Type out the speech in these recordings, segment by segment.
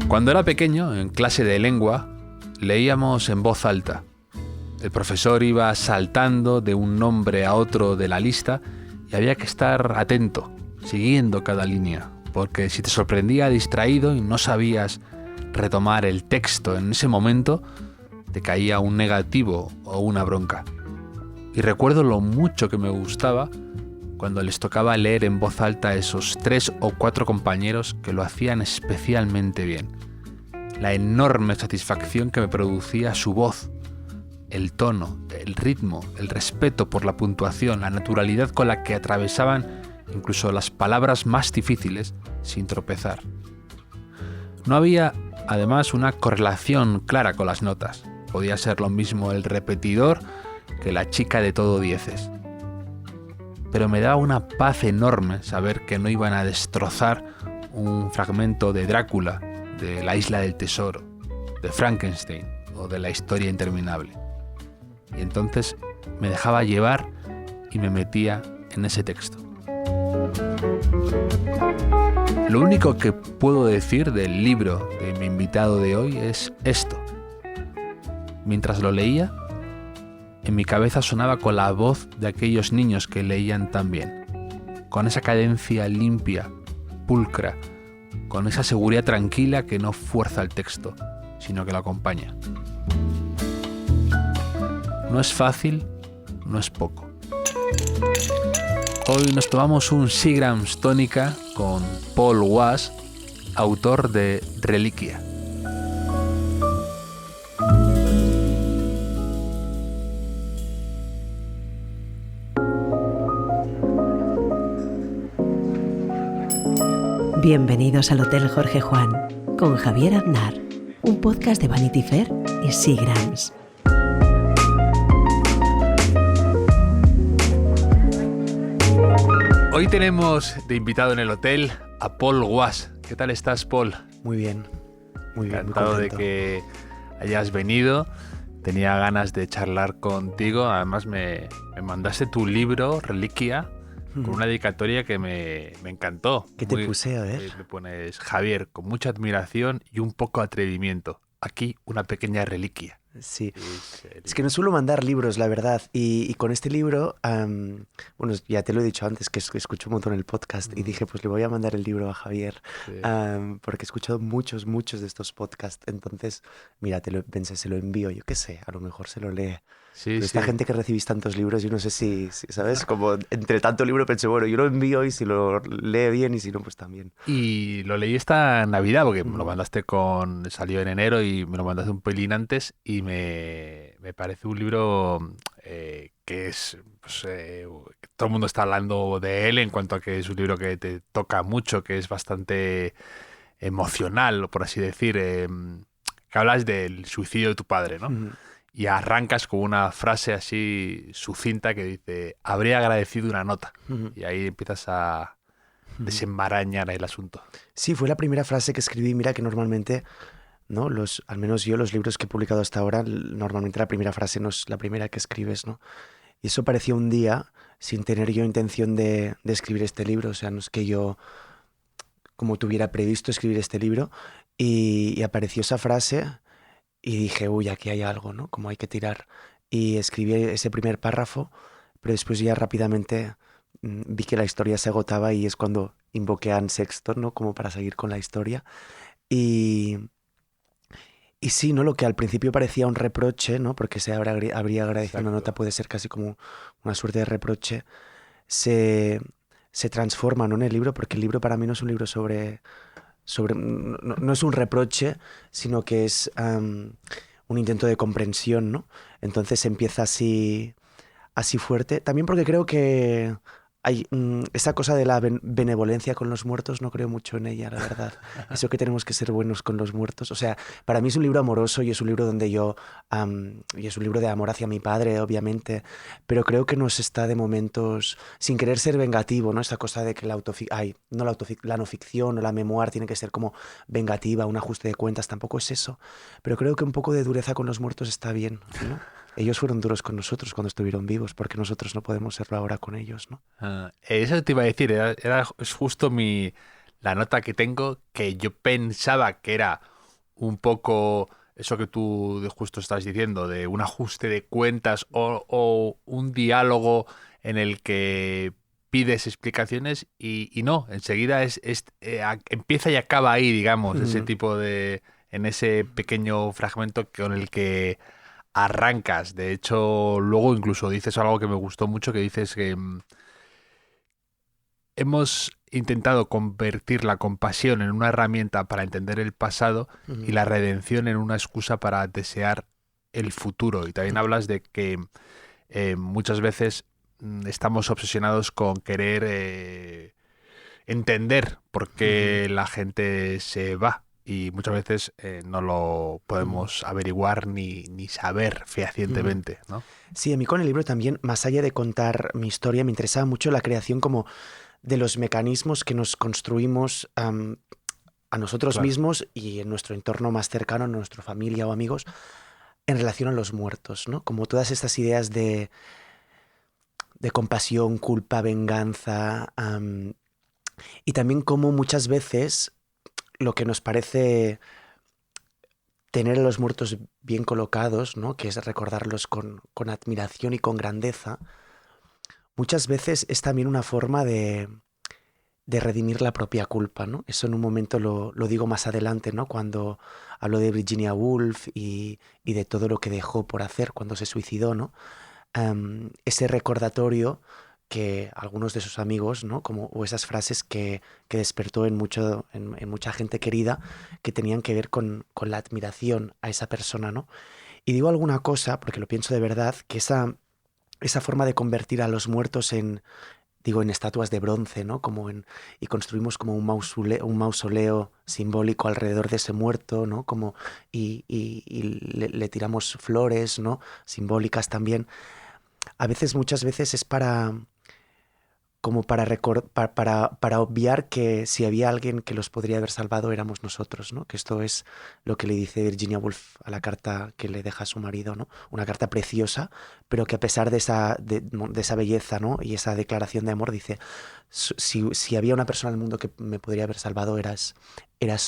Cuando era pequeño, en clase de lengua, leíamos en voz alta. El profesor iba saltando de un nombre a otro de la lista y había que estar atento, siguiendo cada línea, porque si te sorprendía distraído y no sabías retomar el texto en ese momento, te caía un negativo o una bronca. Y recuerdo lo mucho que me gustaba cuando les tocaba leer en voz alta a esos 3 o 4 compañeros que lo hacían especialmente bien. La enorme satisfacción que me producía su voz, el tono, el ritmo, el respeto por la puntuación, la naturalidad con la que atravesaban incluso las palabras más difíciles sin tropezar. No había, además, una correlación clara con las notas. Podía ser lo mismo el repetidor que la chica de todo dieces. Pero me daba una paz enorme saber que no iban a destrozar un fragmento de Drácula, de La isla del tesoro, de Frankenstein o de La historia interminable. Y entonces me dejaba llevar y me metía en ese texto. Lo único que puedo decir del libro de mi invitado de hoy es esto. Mientras lo leía, en mi cabeza sonaba con la voz de aquellos niños que leían tan bien, con esa cadencia limpia, pulcra, con esa seguridad tranquila que no fuerza el texto, sino que lo acompaña. No es fácil, no es poco. Hoy nos tomamos un Seagram's tónica con Paul Was, autor de Reliquia. Bienvenidos al Hotel Jorge Juan con Javier Aznar, un podcast de Vanity Fair y Seagram's. Hoy tenemos de invitado en el hotel a Paul Was. ¿Qué tal estás, Paul? Muy bien, Encantado muy de que hayas venido. Tenía ganas de charlar contigo. Además me mandaste tu libro, Reliquia, con una dedicatoria que me encantó. ¿Qué te puse, a ver? Me pones, Javier, con mucha admiración y un poco atrevimiento. Aquí una pequeña reliquia. Sí, es que no suelo mandar libros, la verdad, y con este libro, bueno, ya te lo he dicho antes, que escucho un montón el podcast, y dije, pues le voy a mandar el libro a Javier, Sí. porque he escuchado muchos de estos podcasts, entonces, mira, pensé, se lo envío, yo qué sé, a lo mejor se lo lee. Sí, Pero esta gente que recibís tantos libros, yo no sé si, ¿sabes? Como entre tanto libro pensé, bueno, yo lo envío y si lo lee bien y si no, pues también. Y lo leí esta Navidad, porque me lo mandaste salió en enero y me lo mandaste un pelín antes y me parece un libro que es, pues, todo el mundo está hablando de él en cuanto a que es un libro que te toca mucho, que es bastante emocional, por así decir, que hablas del suicidio de tu padre, ¿no? Y arrancas con una frase así sucinta que dice, habría agradecido una nota. Y ahí empiezas a desenmarañar el asunto. Sí, fue la primera frase que escribí. Mira que normalmente, ¿no? Al menos yo, los libros que he publicado hasta ahora, normalmente la primera frase no es la primera que escribes, ¿no? Y eso pareció un día, sin tener yo intención de escribir este libro. O sea, no es que yo como tuviera previsto escribir este libro. Y apareció esa frase y dije, uy, aquí hay algo, ¿no? Como hay que tirar. Y escribí ese primer párrafo, pero después ya rápidamente vi que la historia se agotaba y es cuando invoqué a Anne Sexton, ¿no? Como para seguir con la historia. Y sí, ¿no? Lo que al principio parecía un reproche, ¿no? Porque habría agradecido una nota, puede ser casi como una suerte de reproche, se transforma, ¿no? En el libro, porque el libro para mí no es un libro no es un reproche, sino que es un intento de comprensión, ¿no? Entonces empieza así fuerte. También porque creo que hay esa cosa de la benevolencia con los muertos, no creo mucho en ella, la verdad. Eso que tenemos que ser buenos con los muertos. O sea, para mí es un libro amoroso y es un libro donde y es un libro de amor hacia mi padre, obviamente, pero creo que nos está de momentos, sin querer ser vengativo, ¿no? Esa cosa de que la no ficción o la memoir tiene que ser como vengativa, un ajuste de cuentas, tampoco es eso. Pero creo que un poco de dureza con los muertos está bien, ¿no? Ellos fueron duros con nosotros cuando estuvieron vivos, porque nosotros no podemos serlo ahora con ellos, ¿no? Eso te iba a decir, es justo la nota que tengo, que yo pensaba que era un poco eso que tú justo estás diciendo, de un ajuste de cuentas o un diálogo en el que pides explicaciones y no, enseguida empieza y acaba ahí, digamos, ese Ujú. tipo de, en ese pequeño fragmento con el que arrancas. De hecho, luego incluso dices algo que me gustó mucho, que dices que hemos intentado convertir la compasión en una herramienta para entender el pasado y Ujú. la redención en una excusa para desear el futuro. Y también hablas de que muchas veces estamos obsesionados con querer entender por Ujú. qué la gente se va. Y muchas veces no lo Ujú. podemos averiguar ni saber Ujú. fehacientemente, ¿no? Sí, a mí con el libro también, más allá de contar mi historia, me interesaba mucho la creación como de los mecanismos que nos construimos a nosotros Claro. mismos y en nuestro entorno más cercano, en nuestra familia o amigos, en relación a los muertos, ¿no? Como todas estas ideas de compasión, culpa, venganza, y también como muchas veces lo que nos parece tener a los muertos bien colocados, ¿no? Que es recordarlos con admiración y con grandeza, muchas veces es también una forma de redimir la propia culpa, ¿no? Eso en un momento lo digo más adelante, ¿no? Cuando hablo de Virginia Woolf y de todo lo que dejó por hacer cuando se suicidó, ¿no? Ese recordatorio que algunos de sus amigos, ¿no? Como, o esas frases que despertó en mucha gente querida que tenían que ver con la admiración a esa persona, ¿no? Y digo alguna cosa, porque lo pienso de verdad, que esa forma de convertir a los muertos digo, en estatuas de bronce, ¿no? Y construimos como un mausoleo simbólico alrededor de ese muerto, ¿no? Como, y le tiramos flores, ¿no? Simbólicas también. Muchas veces es como para obviar que si había alguien que los podría haber salvado éramos nosotros, ¿no? Que esto es lo que le dice Virginia Woolf a la carta que le deja a su marido, ¿no? Una carta preciosa, pero que a pesar de esa belleza, ¿no? Y esa declaración de amor dice, si había una persona en el mundo que me podría haber salvado, eras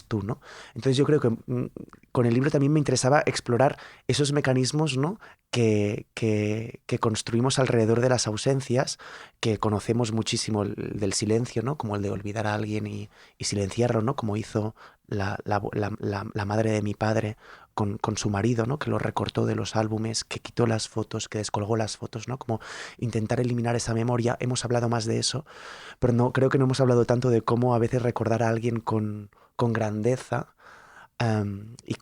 tú, ¿no? Entonces yo creo que con el libro también me interesaba explorar esos mecanismos, ¿no? Que construimos alrededor de las ausencias, que conocemos muchísimo del silencio, ¿no? Como el de olvidar a alguien y silenciarlo, ¿no? Como hizo la madre de mi padre con su marido, ¿no? Que lo recortó de los álbumes, que quitó las fotos, que descolgó las fotos, ¿no? Como intentar eliminar esa memoria. Hemos hablado más de eso, pero no, creo que no hemos hablado tanto de cómo a veces recordar a alguien con grandeza, y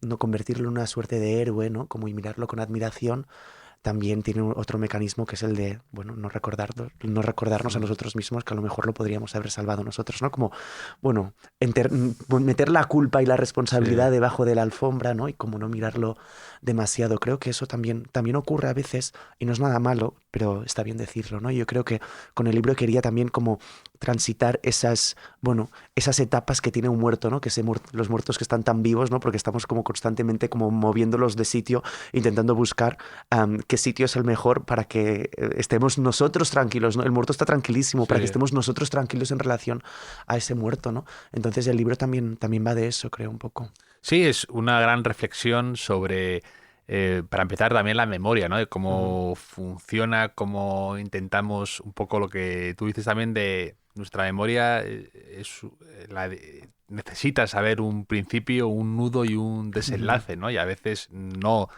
no convertirlo en una suerte de héroe, ¿no? Como y mirarlo con admiración, también tiene otro mecanismo que es el de, bueno, no recordarnos a Mm. nosotros mismos que a lo mejor lo podríamos haber salvado nosotros, ¿no? Como, bueno, meter la culpa y la Sí. responsabilidad debajo de la alfombra, ¿no? Y como no mirarlo demasiado. Creo que eso también ocurre a veces y no es nada malo, pero está bien decirlo, ¿no? Yo creo que con el libro quería también como transitar esas etapas que tiene un muerto, ¿no? Los muertos que están tan vivos, ¿no? Porque estamos como constantemente como moviéndolos de sitio, intentando buscar qué sitio es el mejor para que estemos nosotros tranquilos, ¿no? El muerto está tranquilísimo, para que Sí. estemos nosotros tranquilos en relación a ese muerto, ¿no? Entonces el libro también va de eso, creo, un poco. Sí, es una gran reflexión sobre, para empezar, también la memoria, ¿no? De Ujú. cómo funciona, cómo intentamos un poco lo que tú dices también de nuestra memoria, necesita saber un principio, un nudo y un Ujú. desenlace, ¿no? Y a veces no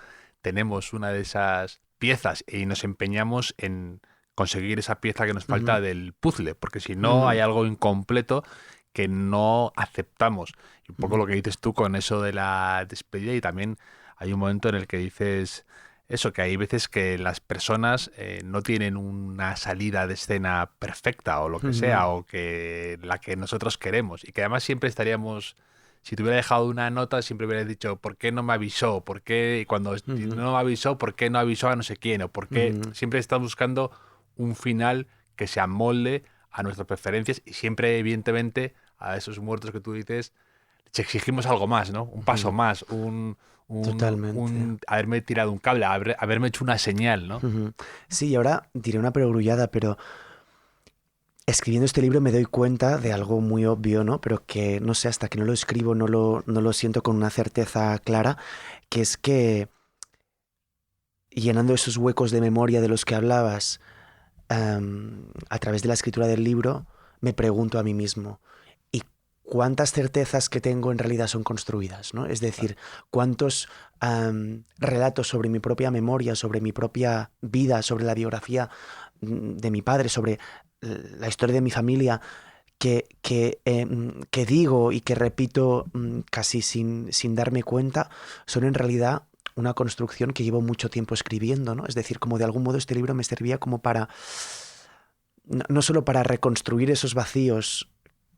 tenemos una de esas piezas y nos empeñamos en conseguir esa pieza que nos falta Ujú. del puzzle, porque si no hay Ujú. algo incompleto que no aceptamos. Y un poco Ujú. lo que dices tú con eso de la despedida y también hay un momento en el que dices eso, que hay veces que las personas no tienen una salida de escena perfecta o lo que Ujú. sea, o que la que nosotros queremos. Y que además siempre estaríamos, si te hubiera dejado una nota, siempre hubieras dicho, ¿por qué no me avisó? ¿Por qué y cuando Ujú. no me avisó, por qué no avisó a no sé quién? O por qué Ujú. siempre estás buscando un final que se amolde a nuestras preferencias y siempre, evidentemente, a esos muertos que tú dices, les exigimos algo más, ¿no? Un paso Ujú. más, Totalmente. haberme tirado un cable, haberme hecho una señal, ¿no? Ujú. Sí, y ahora diré una perogrullada, pero escribiendo este libro me doy cuenta de algo muy obvio, ¿no? Pero que, no sé, hasta que no lo escribo no lo siento con una certeza clara, que es que llenando esos huecos de memoria de los que hablabas, a través de la escritura del libro, me pregunto a mí mismo, ¿y cuántas certezas que tengo en realidad son construidas, ¿no? Es decir, cuántos relatos sobre mi propia memoria, sobre mi propia vida, sobre la biografía de mi padre, sobre la historia de mi familia, que digo y que repito casi sin darme cuenta, son en realidad una construcción que llevo mucho tiempo escribiendo, ¿no? Es decir, como de algún modo este libro me servía como para, no solo para reconstruir esos vacíos,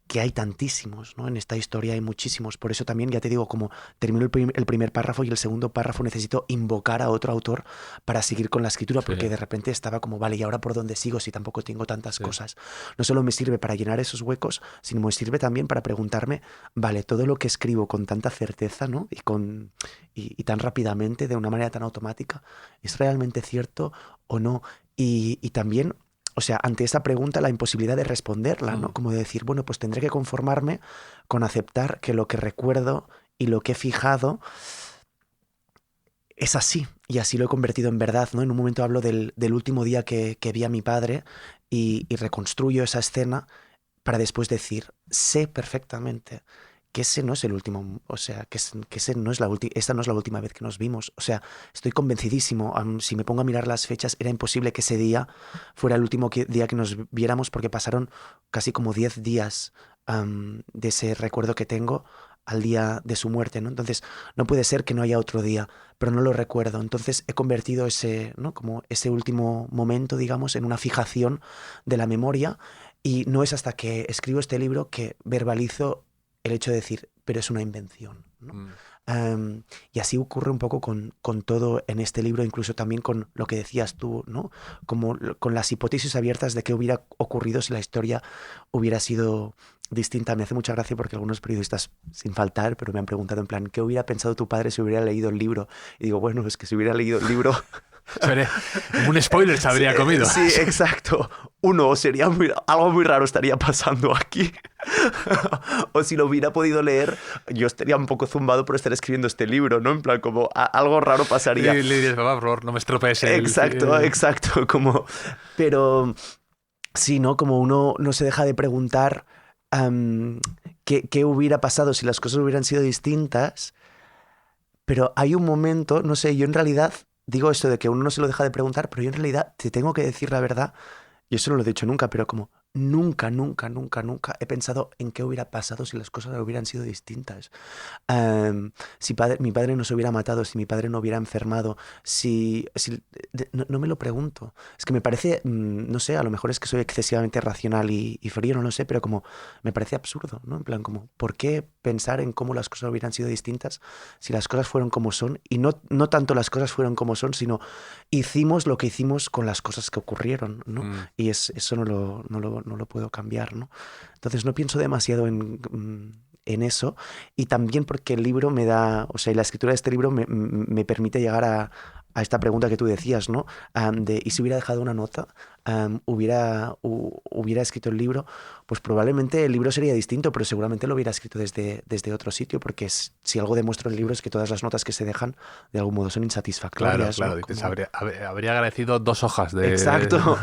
que hay tantísimos, ¿no? En esta historia hay muchísimos. Por eso también, ya te digo, como termino el primer párrafo y el segundo párrafo necesito invocar a otro autor para seguir con la escritura, porque de repente estaba como, vale, ¿y ahora por dónde sigo si tampoco tengo tantas cosas? No solo me sirve para llenar esos huecos, sino me sirve también para preguntarme, vale, todo lo que escribo con tanta certeza, ¿no? Y tan rápidamente, de una manera tan automática, ¿es realmente cierto o no? Y también... O sea, ante esa pregunta, la imposibilidad de responderla, ¿no? Como de decir, bueno, pues tendré que conformarme con aceptar que lo que recuerdo y lo que he fijado es así. Y así lo he convertido en verdad, ¿no? En un momento hablo del último día que vi a mi padre y reconstruyo esa escena para después decir, sé perfectamente que ese no es el último, o sea, que ese no es esta no es la última vez que nos vimos. O sea, estoy convencidísimo. Si me pongo a mirar las fechas, era imposible que ese día fuera el último día que nos viéramos, porque pasaron casi como 10 días de ese recuerdo que tengo al día de su muerte, ¿no? Entonces, no puede ser que no haya otro día, pero no lo recuerdo. Entonces, he convertido ese, ¿no? Como ese último momento, digamos, en una fijación de la memoria, y no es hasta que escribo este libro que verbalizo el hecho de decir, pero es una invención, ¿no? Y así ocurre un poco con todo en este libro, incluso también con lo que decías tú, ¿no? Como con las hipótesis abiertas de qué hubiera ocurrido si la historia hubiera sido distinta. Me hace mucha gracia porque algunos periodistas, sin faltar, pero me han preguntado en plan, ¿qué hubiera pensado tu padre si hubiera leído el libro? Y digo, bueno, es que si hubiera leído el libro... Un spoiler se habría comido. Sí, exacto. Uno, sería algo muy raro estaría pasando aquí. O si lo hubiera podido leer, yo estaría un poco zumbado por estar escribiendo este libro, ¿no? En plan, como algo raro pasaría. Le dirías, papá, por favor, no me estropees el... Exacto. Como... Pero sí, ¿no? Como uno no se deja de preguntar qué hubiera pasado si las cosas hubieran sido distintas. Pero hay un momento, no sé, yo en realidad... Digo esto de que uno no se lo deja de preguntar, pero yo en realidad te tengo que decir la verdad, y eso no lo he dicho nunca, pero como nunca he pensado en qué hubiera pasado si las cosas hubieran sido distintas. Si mi padre no se hubiera matado, si mi padre no hubiera enfermado, no me lo pregunto. Es que me parece, no sé, a lo mejor es que soy excesivamente racional y frío, no lo sé, pero como me parece absurdo, ¿no? En plan, como, ¿por qué pensar en cómo las cosas hubieran sido distintas si las cosas fueron como son? Y no tanto las cosas fueron como son, sino hicimos lo que hicimos con las cosas que ocurrieron, ¿no? Y eso no lo puedo cambiar, ¿no? Entonces no pienso demasiado en eso, y también porque el libro me da, o sea, la escritura de este libro me permite llegar a esta pregunta que tú decías, ¿no? ¿Y si hubiera dejado una nota? Hubiera escrito el libro, pues probablemente el libro sería distinto, pero seguramente lo hubiera escrito desde otro sitio, porque si algo demuestro en el libro es que todas las notas que se dejan de algún modo son insatisfactorias. Claro, ¿no? dices, habría agradecido 2 hojas de... Exacto,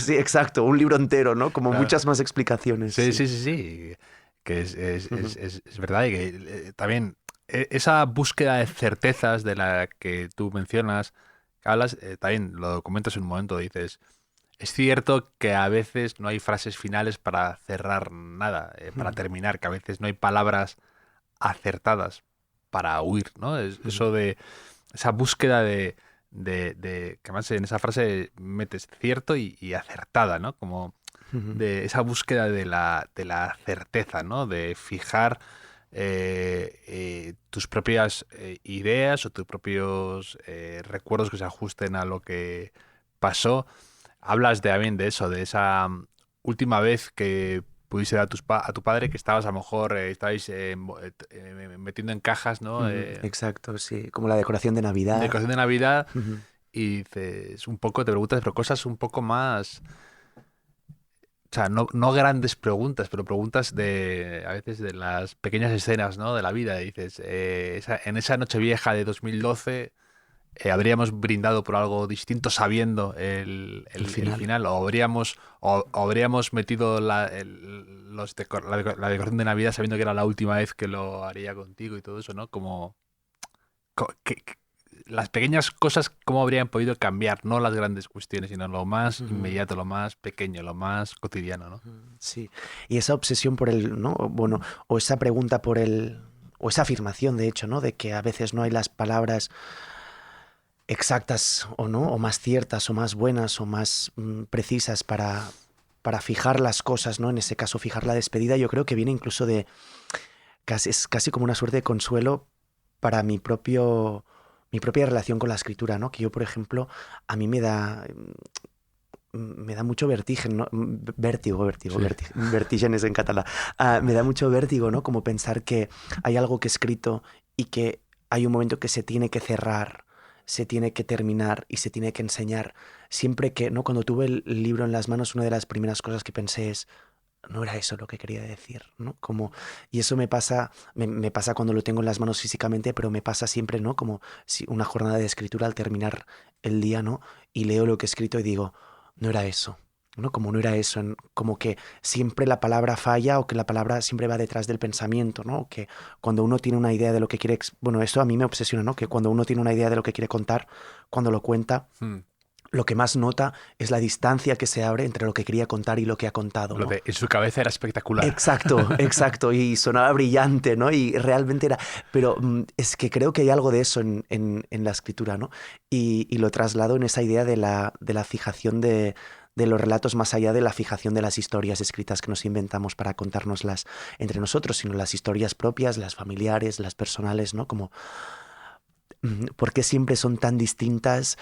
sí, exacto, un libro entero, ¿no? Como muchas más explicaciones. Sí. Que es verdad, y que también esa búsqueda de certezas de la que tú mencionas, que hablas, también lo comentas en un momento, dices, es cierto que a veces no hay frases finales para cerrar nada, para terminar, que a veces no hay palabras acertadas para huir, ¿no? Eso de esa búsqueda de que además en esa frase metes cierto y acertada, ¿no? Como de esa búsqueda de la certeza, ¿no? De fijar tus propias ideas o tus propios recuerdos que se ajusten a lo que pasó. Hablas también de eso, de esa última vez que pudiste ver a tu padre, que estabas a lo mejor, estabais metiendo en cajas, ¿no? Exacto, sí, como la decoración de Navidad. Decoración de Navidad, y dices un poco, te preguntas, pero cosas un poco más O sea, no grandes preguntas, pero preguntas a veces de las pequeñas escenas, ¿no? De la vida. Dices, en esa Nochevieja de 2012 habríamos brindado por algo distinto sabiendo el final, o habríamos metido la decoración de Navidad sabiendo que era la última vez que lo haría contigo y todo eso, ¿no? Como las pequeñas cosas, cómo habrían podido cambiar, no las grandes cuestiones, sino lo más inmediato, lo más pequeño, lo más cotidiano, ¿no? Sí, y esa obsesión por el, ¿no? Bueno, o esa pregunta por el, o esa afirmación, de hecho, ¿no? De que a veces no hay las palabras exactas o no, o más ciertas, o más buenas, o más precisas para fijar las cosas, ¿no? En ese caso, fijar la despedida, yo creo que viene incluso de, es casi como una suerte de consuelo para mi propia relación con la escritura, ¿no? Que yo, por ejemplo, a mí me da mucho vertigen, ¿no? Vertigen es en catalán. Me da mucho vértigo, ¿no? Como pensar que hay algo que he escrito y que hay un momento que se tiene que cerrar, se tiene que terminar y se tiene que enseñar. Siempre que, ¿no? Cuando tuve el libro en las manos, una de las primeras cosas que pensé es, no era eso lo que quería decir, ¿no? Como, y eso me pasa cuando lo tengo en las manos físicamente, pero me pasa siempre, ¿no? Como si una jornada de escritura al terminar el día, ¿no? Y leo lo que he escrito y digo, no era eso, ¿no? Como no era eso, como que siempre la palabra falla o que la palabra siempre va detrás del pensamiento, ¿no? Que cuando uno tiene una idea de lo que quiere, bueno, eso a mí me obsesiona, ¿no? Que cuando uno tiene una idea de lo que quiere contar, cuando lo cuenta, lo que más nota es la distancia que se abre entre lo que quería contar y lo que ha contado, ¿no? En su cabeza era espectacular. Exacto, y sonaba brillante, ¿no? Y realmente era... Pero es que creo que hay algo de eso en la escritura, ¿no? Y lo traslado en esa idea de la fijación de los relatos más allá de la fijación de las historias escritas que nos inventamos para contárnoslas entre nosotros, sino las historias propias, las familiares, las personales, ¿no? Como... ¿Por qué siempre son tan distintas?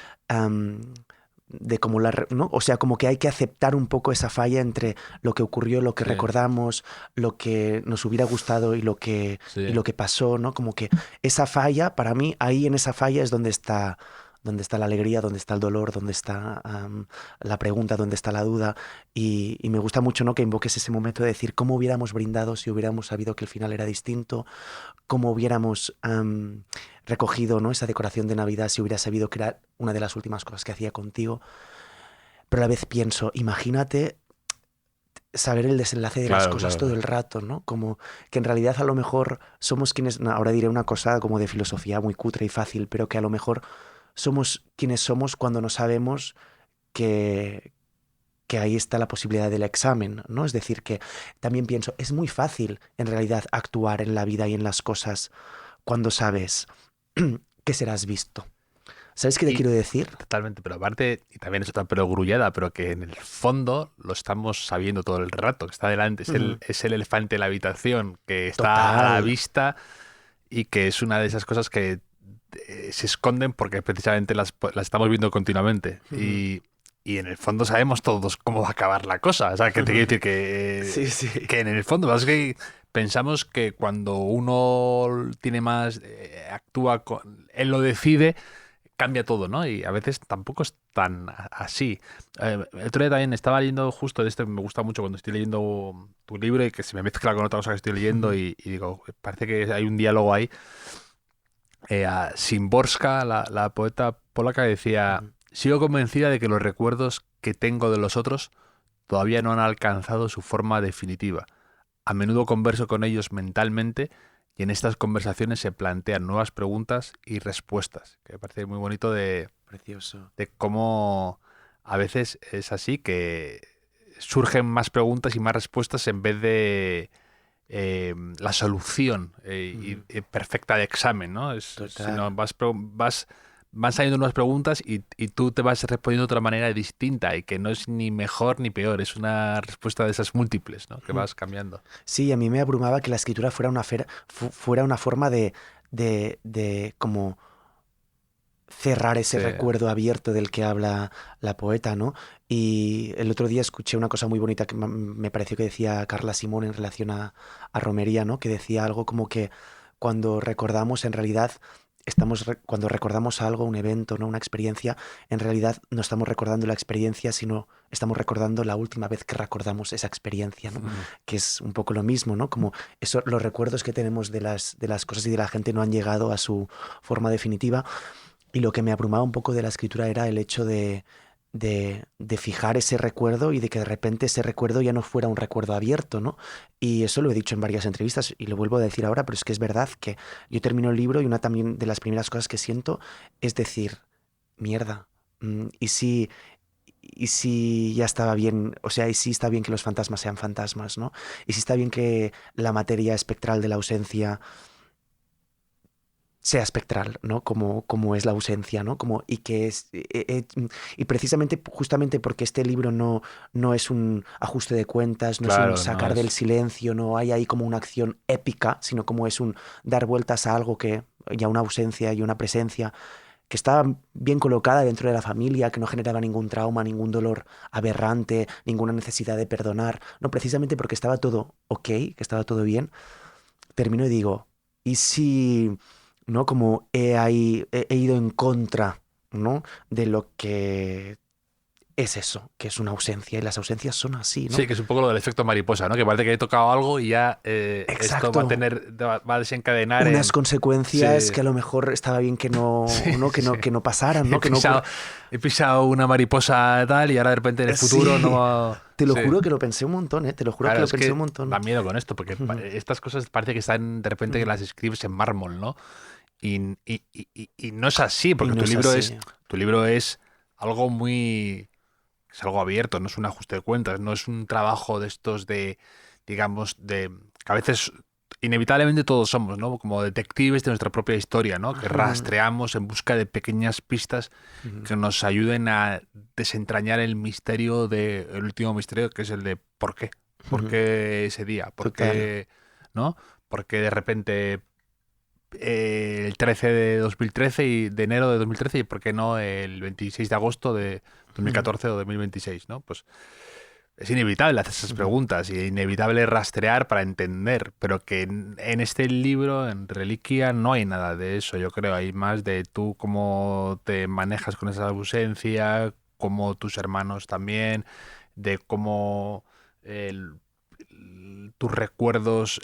De como ¿no? O sea, como que hay que aceptar un poco esa falla entre lo que ocurrió, lo que recordamos, lo que nos hubiera gustado y lo que pasó, ¿no? Como que esa falla, para mí, ahí en esa falla es donde está la alegría, donde está el dolor, donde está la pregunta, donde está la duda. Y me gusta mucho, ¿no? Que invoques ese momento de decir cómo hubiéramos brindado si hubiéramos sabido que el final era distinto, cómo hubiéramos recogido, ¿no? Esa decoración de Navidad si hubiera sabido que era una de las últimas cosas que hacía contigo. Pero a la vez pienso, imagínate saber el desenlace de las cosas todo el rato, ¿no? Como que en realidad a lo mejor somos quienes, ahora diré una cosa como de filosofía muy cutre y fácil, pero que a lo mejor somos quienes somos cuando no sabemos que ahí está la posibilidad del examen, ¿no? Es decir, que también pienso, es muy fácil en realidad actuar en la vida y en las cosas cuando sabes que serás visto. ¿Sabes qué te quiero decir? Totalmente, pero aparte, y también es otra perogrullada, pero que en el fondo lo estamos sabiendo todo el rato, que está delante, es el elefante de la habitación, que está a la vista y que es una de esas cosas que se esconden porque precisamente las estamos viendo continuamente. Y en el fondo sabemos todos cómo va a acabar la cosa. O sea, que te quiero decir que, que en el fondo, es que pensamos que cuando uno tiene más, actúa, él lo decide, cambia todo, ¿no? Y a veces tampoco es tan así. El otro día también estaba leyendo justo de me gusta mucho cuando estoy leyendo tu libro y que se me mezcla con otra cosa que estoy leyendo y digo, parece que hay un diálogo ahí. Szymborska, la poeta polaca, decía: sigo convencida de que los recuerdos que tengo de los otros todavía no han alcanzado su forma definitiva. A menudo converso con ellos mentalmente y en estas conversaciones se plantean nuevas preguntas y respuestas, que me parece muy bonito Precioso. De cómo a veces es así, que surgen más preguntas y más respuestas en vez de la solución y perfecta de examen, ¿no? Sino van saliendo nuevas preguntas y tú te vas respondiendo de otra manera distinta y que no es ni mejor ni peor, es una respuesta de esas múltiples, ¿no? Que vas cambiando. Sí, a mí me abrumaba que la escritura fuera una forma de como cerrar ese recuerdo abierto del que habla la poeta, ¿no? Y el otro día escuché una cosa muy bonita que me pareció que decía Carla Simón en relación a romería, ¿no? Que decía algo como que cuando recordamos, en realidad cuando recordamos algo, un evento, ¿no? Una experiencia, en realidad no estamos recordando la experiencia, sino estamos recordando la última vez que recordamos esa experiencia, ¿no? Que es un poco lo mismo, ¿no? Como los recuerdos que tenemos de las cosas y de la gente no han llegado a su forma definitiva. Y lo que me abrumaba un poco de la escritura era el hecho de fijar ese recuerdo y de que de repente ese recuerdo ya no fuera un recuerdo abierto, ¿no? Y eso lo he dicho en varias entrevistas y lo vuelvo a decir ahora, pero es que es verdad que yo termino el libro y una también de las primeras cosas que siento es decir, mierda, y si ya estaba bien, o sea, y si está bien que los fantasmas sean fantasmas, ¿no? Y si está bien que la materia espectral de la ausencia sea espectral, ¿no? Como es la ausencia, ¿no? Y que es y precisamente, justamente porque este libro no es un ajuste de cuentas, no es un Claro, no sacar del es... silencio, no hay ahí como una acción épica, sino como es un dar vueltas a algo que ya una ausencia y una presencia que estaba bien colocada dentro de la familia, que no generaba ningún trauma, ningún dolor aberrante, ninguna necesidad de perdonar, no, precisamente porque estaba todo ok, que estaba todo bien, termino y digo, ¿y si, no? Como he ido en contra, ¿no? De lo que es eso, que es una ausencia, y las ausencias son así, ¿no? Sí, que es un poco lo del efecto mariposa, ¿no? Que parece que he tocado algo y ya esto va a Exacto. va a desencadenar Unas en... consecuencias Sí, que a lo mejor estaba bien que no, sí, ¿no? sí. Que no pasaran, ¿no? Que no ocurra. He pisado una mariposa tal y ahora de repente en el futuro no Sí, va... te lo Sí. juro que lo pensé un montón, ¿eh? Te lo juro que Claro, lo es pensé un que montón. da miedo con esto, porque estas cosas parece que están de repente que las escribes en mármol, ¿no? Y no es así, Y porque no es así. tu libro es algo muy... Es algo abierto, no es un ajuste de cuentas, no es un trabajo de estos de, digamos, de... que a veces inevitablemente todos somos, ¿no? Como detectives de nuestra propia historia, ¿no? Que rastreamos en busca de pequeñas pistas que nos ayuden a desentrañar el misterio el último misterio, que es el de ¿por qué? ¿Por qué ese día? ¿Por Total. qué, no? ¿Por qué de repente el 13 de 2013 y de enero de 2013 y por qué no el 26 de agosto de 2014 o 2026, ¿no? Pues es inevitable hacer esas preguntas y inevitable rastrear para entender, pero que en este libro, en Reliquia, no hay nada de eso, yo creo. Hay más de tú cómo te manejas con esa ausencia, cómo tus hermanos también, de cómo el- tus recuerdos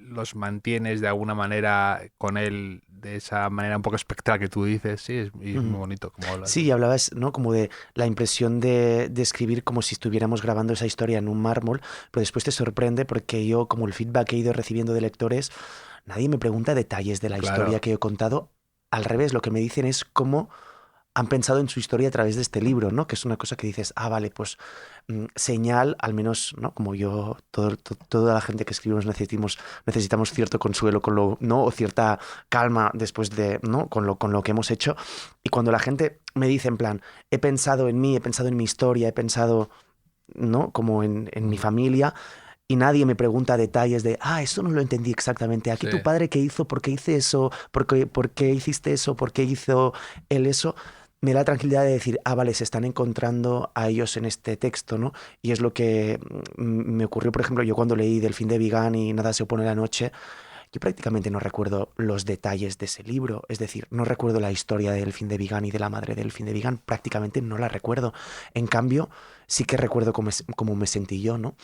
los mantienes de alguna manera con él, de esa manera un poco espectral que tú dices. Sí, y es muy bonito como hablas de Sí, y eso. hablabas, ¿no? Como de la impresión de escribir como si estuviéramos grabando esa historia en un mármol, pero después te sorprende porque yo, como el feedback que he ido recibiendo de lectores, nadie me pregunta detalles de la historia Claro. que he contado. Al revés, lo que me dicen es cómo han pensado en su historia a través de este libro, ¿no? Que es una cosa que dices, ah, vale, pues señal, al menos, ¿no? Como yo, toda la gente que escribimos necesitamos cierto consuelo con lo, ¿no? O cierta calma después de, ¿no? Con lo que hemos hecho. Y cuando la gente me dice en plan, he pensado en mí, he pensado en mi historia, he pensado, ¿no? Como en mi familia. Y nadie me pregunta detalles de, ah, eso no lo entendí exactamente. Aquí Sí. tu padre, ¿qué hizo? ¿Por qué hice eso? Por qué hiciste eso? ¿Por qué hizo él eso? Me da la tranquilidad de decir, ah, vale, se están encontrando a ellos en este texto, ¿no? Y es lo que me ocurrió, por ejemplo, yo cuando leí Delfín de Vigan y Nada se opone a la noche, yo prácticamente no recuerdo los detalles de ese libro, es decir, no recuerdo la historia de Delfín de Vigan y de la madre de Delfín de Vigan, prácticamente no la recuerdo. En cambio, sí que recuerdo cómo me sentí yo, ¿no?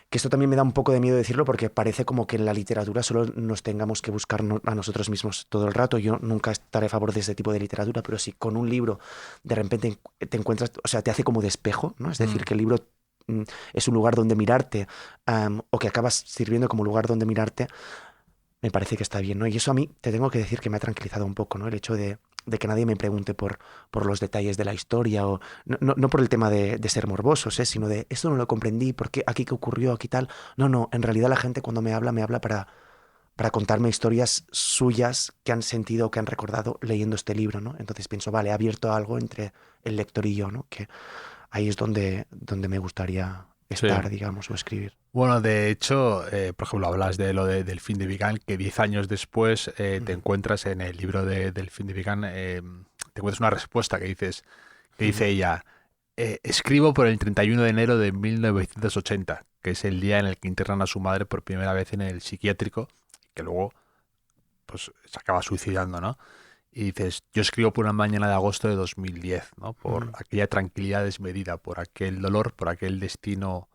Que esto también me da un poco de miedo decirlo porque parece como que en la literatura solo nos tengamos que buscar a nosotros mismos todo el rato. Yo nunca estaré a favor de ese tipo de literatura, pero si con un libro de repente te encuentras, o sea, te hace como de espejo, ¿no? Es decir, Mm. que el libro es un lugar donde mirarte, o que acabas sirviendo como lugar donde mirarte, me parece que está bien, ¿no? Y eso a mí te tengo que decir que me ha tranquilizado un poco, ¿no? El hecho de que nadie me pregunte por los detalles de la historia, o no por el tema de ser morbosos, ¿eh? Sino de esto no lo comprendí, ¿por qué? ¿Aquí qué ocurrió? ¿Aquí tal? No, no, en realidad la gente cuando me habla para contarme historias suyas que han sentido o que han recordado leyendo este libro, ¿no? Entonces pienso, vale, he abierto algo entre el lector y yo, ¿no? Que ahí es donde me gustaría Sí. estar, digamos, o escribir. Bueno, de hecho, por ejemplo, hablas de lo del fin de Vigan, que 10 años después te encuentras en el libro del fin de Vigan, te encuentras una respuesta que dice ella, escribo por el 31 de enero de 1980, que es el día en el que internan a su madre por primera vez en el psiquiátrico, que luego pues se acaba suicidando, ¿no? Y dices, yo escribo por una mañana de agosto de 2010, ¿no? Por aquella tranquilidad desmedida, por aquel dolor, por aquel destino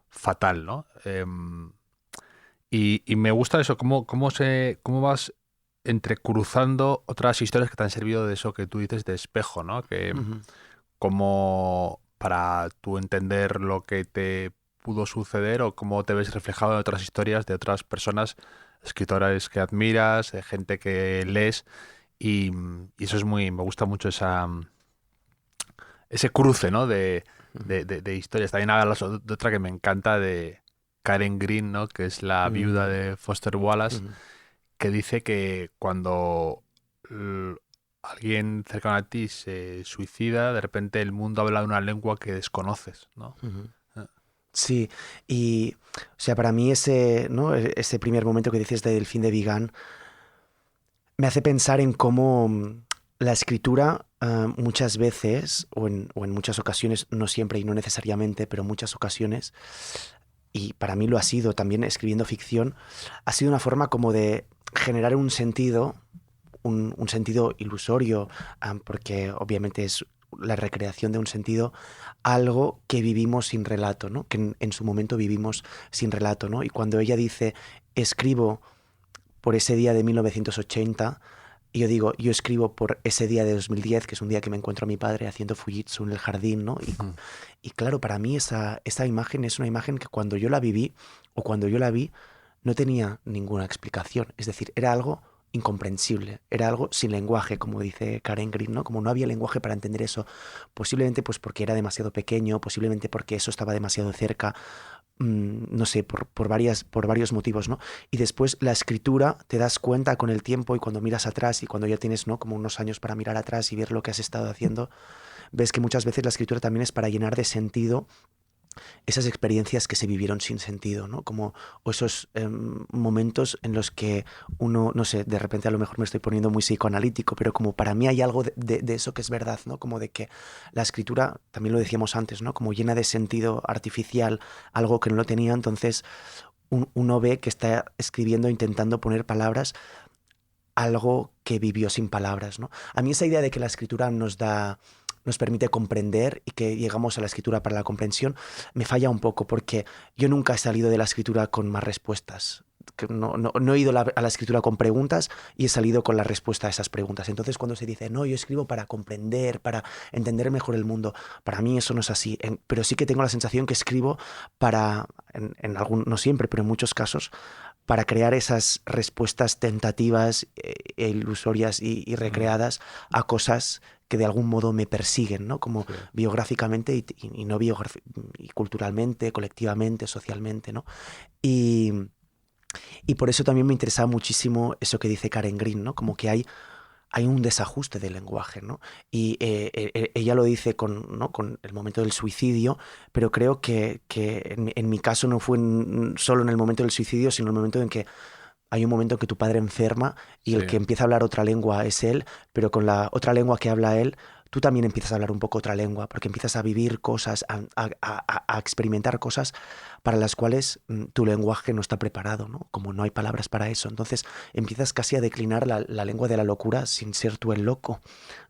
fatal, ¿no? Y me gusta eso, cómo vas entrecruzando otras historias que te han servido de eso que tú dices de espejo, ¿no? Que como para tú entender lo que te pudo suceder o cómo te ves reflejado en otras historias de otras personas, escritores que admiras, de gente que lees, y eso es me gusta mucho ese cruce, ¿no? de historias. También hablas de otra que me encanta, de Karen Green, ¿no? Que es la viuda de Foster Wallace, que dice que cuando alguien cercano a ti se suicida, de repente el mundo habla de una lengua que desconoces, ¿no? Sí, y o sea, para mí ese, ¿no? Ese primer momento que dices del fin de Vigan me hace pensar en cómo la escritura muchas veces, o en muchas ocasiones, no siempre y no necesariamente, pero muchas ocasiones, y para mí lo ha sido también escribiendo ficción, ha sido una forma como de generar un sentido, un sentido ilusorio, porque obviamente es la recreación de un sentido, algo que vivimos sin relato, ¿no? Que en su momento vivimos sin relato, ¿no? Y cuando ella dice, escribo por ese día de 1980, y yo digo, yo escribo por ese día de 2010, que es un día que me encuentro a mi padre haciendo Fujitsu en el jardín, ¿no? Y claro, para mí esa imagen es una imagen que cuando yo la viví, o cuando yo la vi, no tenía ninguna explicación. Es decir, era algo incomprensible, era algo sin lenguaje, como dice Karen Green, ¿no? Como no había lenguaje para entender eso, posiblemente pues porque era demasiado pequeño, posiblemente porque eso estaba demasiado cerca, no sé, por varios motivos, ¿no? Y después la escritura, te das cuenta con el tiempo y cuando miras atrás y cuando ya tienes, ¿no? como unos años para mirar atrás y ver lo que has estado haciendo, ves que muchas veces la escritura también es para llenar de sentido esas experiencias que se vivieron sin sentido, ¿no? Como o esos momentos en los que uno, no sé, de repente a lo mejor me estoy poniendo muy psicoanalítico, pero como para mí hay algo de eso que es verdad, ¿no? Como de que la escritura, también lo decíamos antes, ¿no? Como llena de sentido artificial, algo que no lo tenía, entonces uno ve que está escribiendo, intentando poner palabras, algo que vivió sin palabras, ¿no? A mí esa idea de que la escritura nos permite comprender y que llegamos a la escritura para la comprensión, me falla un poco porque yo nunca he salido de la escritura con más respuestas. No he ido a la escritura con preguntas y he salido con la respuesta a esas preguntas. Entonces cuando se dice, no, yo escribo para comprender, para entender mejor el mundo, para mí eso no es así. Pero sí que tengo la sensación que escribo para, no siempre, pero en muchos casos, para crear esas respuestas tentativas e ilusorias y recreadas a cosas que de algún modo me persiguen, ¿no? Como biográficamente y no y culturalmente, colectivamente, socialmente, ¿no? Y por eso también me interesaba muchísimo eso que dice Karen Green, ¿no? Como que hay un desajuste del lenguaje, ¿no? Y ella lo dice con el momento del suicidio, pero creo que en mi caso no fue solo en el momento del suicidio, sino en el momento en que hay un momento en que tu padre enferma y el que empieza a hablar otra lengua es él, pero con la otra lengua que habla él, tú también empiezas a hablar un poco otra lengua, porque empiezas a vivir cosas, a experimentar cosas para las cuales tu lenguaje no está preparado, ¿no? Como no hay palabras para eso. Entonces empiezas casi a declinar la lengua de la locura sin ser tú el loco,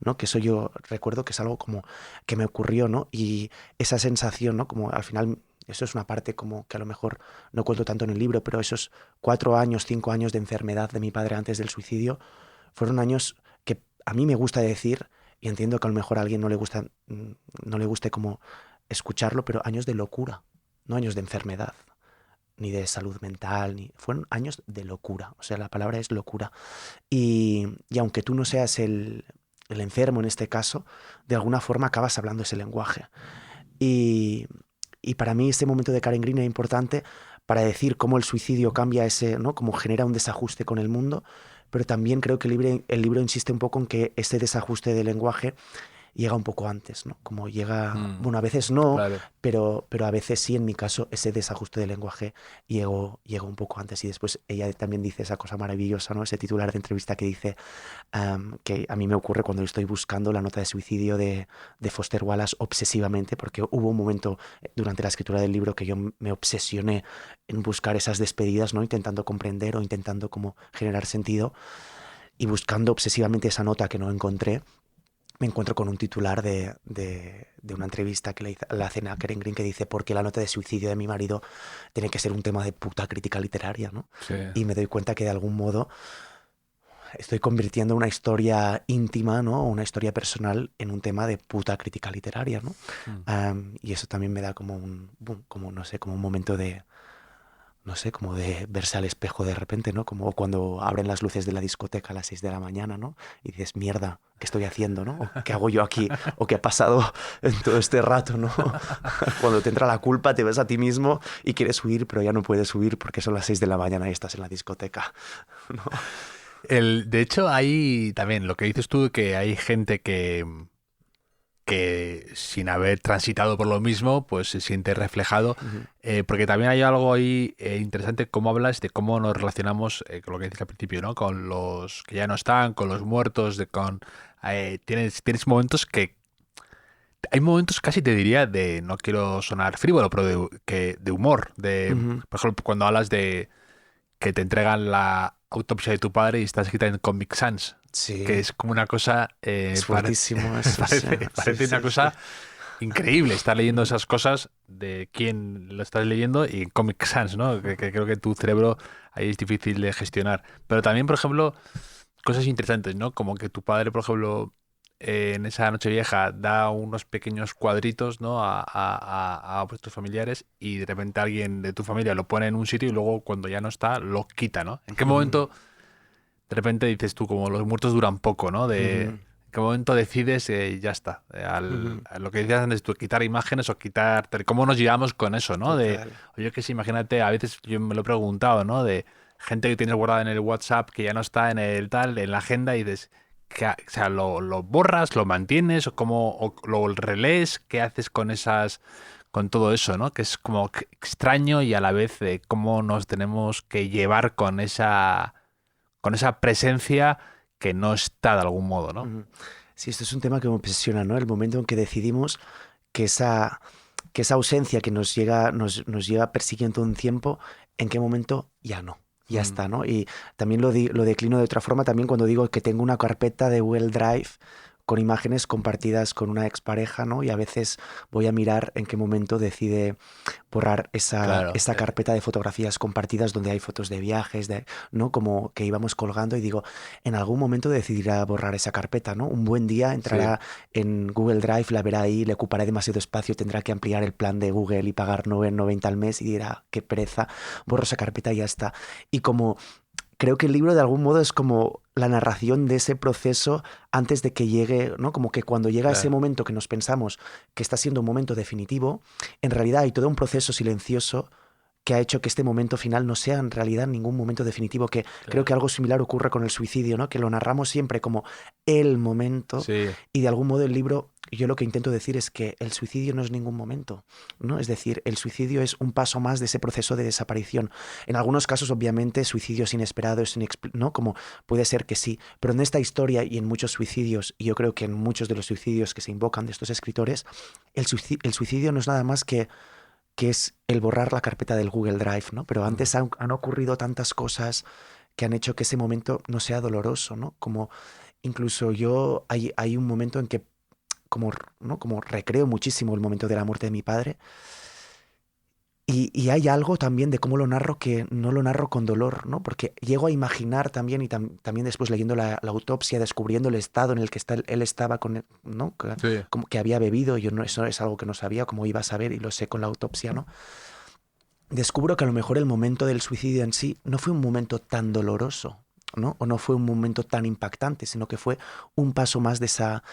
¿no? Que eso yo recuerdo que es algo como que me ocurrió, ¿no? Y esa sensación, ¿no? Como al final... Eso es una parte como que a lo mejor no cuento tanto en el libro, pero esos 4 años, 5 años de enfermedad de mi padre antes del suicidio fueron años que a mí me gusta decir, y entiendo que a lo mejor a alguien no le guste como escucharlo, pero años de locura, no años de enfermedad, ni de salud mental, fueron años de locura, o sea, la palabra es locura. Y aunque tú no seas el enfermo en este caso, de alguna forma acabas hablando ese lenguaje. Y para mí este momento de Karen Green es importante para decir cómo el suicidio cambia ¿no? Cómo genera un desajuste con el mundo, pero también creo que el libro insiste un poco en que ese desajuste del lenguaje llega un poco antes, ¿no? Como llega, bueno, a veces no, Claro. pero a veces sí, en mi caso, ese desajuste del lenguaje llegó un poco antes. Y después ella también dice esa cosa maravillosa, ¿no? Ese titular de entrevista que dice que a mí me ocurre cuando estoy buscando la nota de suicidio de Foster Wallace obsesivamente, porque hubo un momento durante la escritura del libro que yo me obsesioné en buscar esas despedidas, ¿no? Intentando comprender o intentando como generar sentido, y buscando obsesivamente esa nota que no encontré, me encuentro con un titular de una entrevista que le hacen a Karen Green, que dice: ¿por qué la nota de suicidio de mi marido tiene que ser un tema de puta crítica literaria, ¿no? Sí. Y me doy cuenta que de algún modo estoy convirtiendo una historia íntima, ¿no? O una historia personal en un tema de puta crítica literaria, ¿no? Y eso también me da como como no sé, como un momento de, no sé, como de verse al espejo de repente, ¿no? Como cuando abren las luces de la discoteca a las 6 de la mañana, ¿no? Y dices: mierda, ¿qué estoy haciendo, no? ¿O qué hago yo aquí? ¿O qué ha pasado en todo este rato, no? Cuando te entra la culpa, te ves a ti mismo y quieres huir, pero ya no puedes huir porque son las 6 de la mañana y estás en la discoteca, ¿no? De hecho, hay también lo que dices tú, que hay gente que sin haber transitado por lo mismo, pues se siente reflejado. Porque también hay algo ahí interesante, cómo hablas de cómo nos relacionamos, con lo que dices al principio, ¿no? Con los que ya no están, con los muertos, tienes momentos que... Hay momentos casi te diría de, no quiero sonar frívolo, pero de humor. Por ejemplo, cuando hablas de que te entregan la autopsia de tu padre y está escrita en Comic Sans, Sí. que es como una cosa... Es fuertísimo eso. parece una cosa increíble estar leyendo esas cosas de quién lo estás leyendo y en Comic Sans, ¿no? Que creo que tu cerebro ahí es difícil de gestionar. Pero también, por ejemplo, cosas interesantes, ¿no? Como que tu padre, por ejemplo, en esa Nochevieja da unos pequeños cuadritos, ¿no? a vuestros familiares, y de repente alguien de tu familia lo pone en un sitio y luego cuando ya no está lo quita, ¿no? ¿En qué momento de repente dices tú, como los muertos duran poco, ¿no? ¿En qué momento decides, ya está? A lo que decías antes tú, quitar imágenes o quitar... ¿Cómo nos llevamos con eso, no? Total. Oye, que sí, imagínate, a veces yo me lo he preguntado, ¿no? De gente que tienes guardada en el WhatsApp que ya no está en el tal, en la agenda, y dices... O sea, ¿lo borras, lo mantienes o lo relees? ¿Qué haces con todo eso, ¿no? Que es como extraño, y a la vez de cómo nos tenemos que llevar con esa presencia que no está de algún modo, ¿no? Sí, esto es un tema que me obsesiona, ¿no? El momento en que decidimos que esa ausencia que nos lleva persiguiendo un tiempo, ¿en qué momento ya no? Ya está, ¿no? Y también lo declino de otra forma también cuando digo que tengo una carpeta de Google Drive con imágenes compartidas con una expareja, ¿no? Y a veces voy a mirar en qué momento decide borrar esa carpeta de fotografías compartidas donde hay fotos de viajes, ¿no? Como que íbamos colgando, y digo, en algún momento decidirá borrar esa carpeta, ¿no? Un buen día entrará en Google Drive, la verá ahí, le ocupará demasiado espacio, tendrá que ampliar el plan de Google y pagar 9,90 al mes y dirá: qué pereza, borro esa carpeta y ya está. Y como... creo que el libro de algún modo es como la narración de ese proceso antes de que llegue, ¿no? Como que cuando llega ese momento que nos pensamos que está siendo un momento definitivo, en realidad hay todo un proceso silencioso que ha hecho que este momento final no sea en realidad ningún momento definitivo, que creo que algo similar ocurre con el suicidio, ¿no? Que lo narramos siempre como el momento, y de algún modo el libro, yo lo que intento decir es que el suicidio no es ningún momento, ¿no? Es decir, el suicidio es un paso más de ese proceso de desaparición. En algunos casos, obviamente, suicidios inesperados, ¿no? Como puede ser que sí, pero en esta historia y en muchos suicidios, y yo creo que en muchos de los suicidios que se invocan de estos escritores, el suicidio no es nada más que es el borrar la carpeta del Google Drive, ¿no? Pero antes han ocurrido tantas cosas que han hecho que ese momento no sea doloroso, ¿no? Como incluso hay un momento en que ¿no? Como recreo muchísimo el momento de la muerte de mi padre, y hay algo también de cómo lo narro que no lo narro con dolor, ¿no? Porque llego a imaginar también, y también después leyendo la autopsia, descubriendo el estado en el que él estaba, ¿no? Como que había bebido, eso es algo que no sabía, como iba a saber, y lo sé con la autopsia, ¿no? Descubro que a lo mejor el momento del suicidio en sí no fue un momento tan doloroso, ¿no? O no fue un momento tan impactante, sino que fue un paso más de esa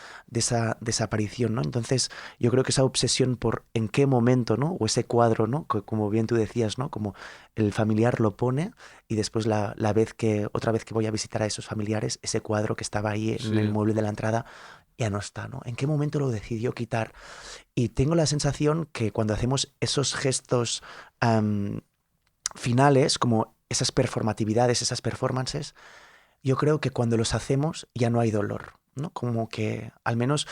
desaparición, ¿no? Entonces, yo creo que esa obsesión por en qué momento, ¿no? O ese cuadro, ¿no? Como bien tú decías, ¿no? Como el familiar lo pone, y después otra vez que voy a visitar a esos familiares, ese cuadro que estaba ahí en el mueble de la entrada ya no está, ¿no? ¿En qué momento lo decidió quitar? Y tengo la sensación que cuando hacemos esos gestos finales, como esas performatividades, esas performances, yo creo que cuando los hacemos ya no hay dolor, ¿no? Como que al menos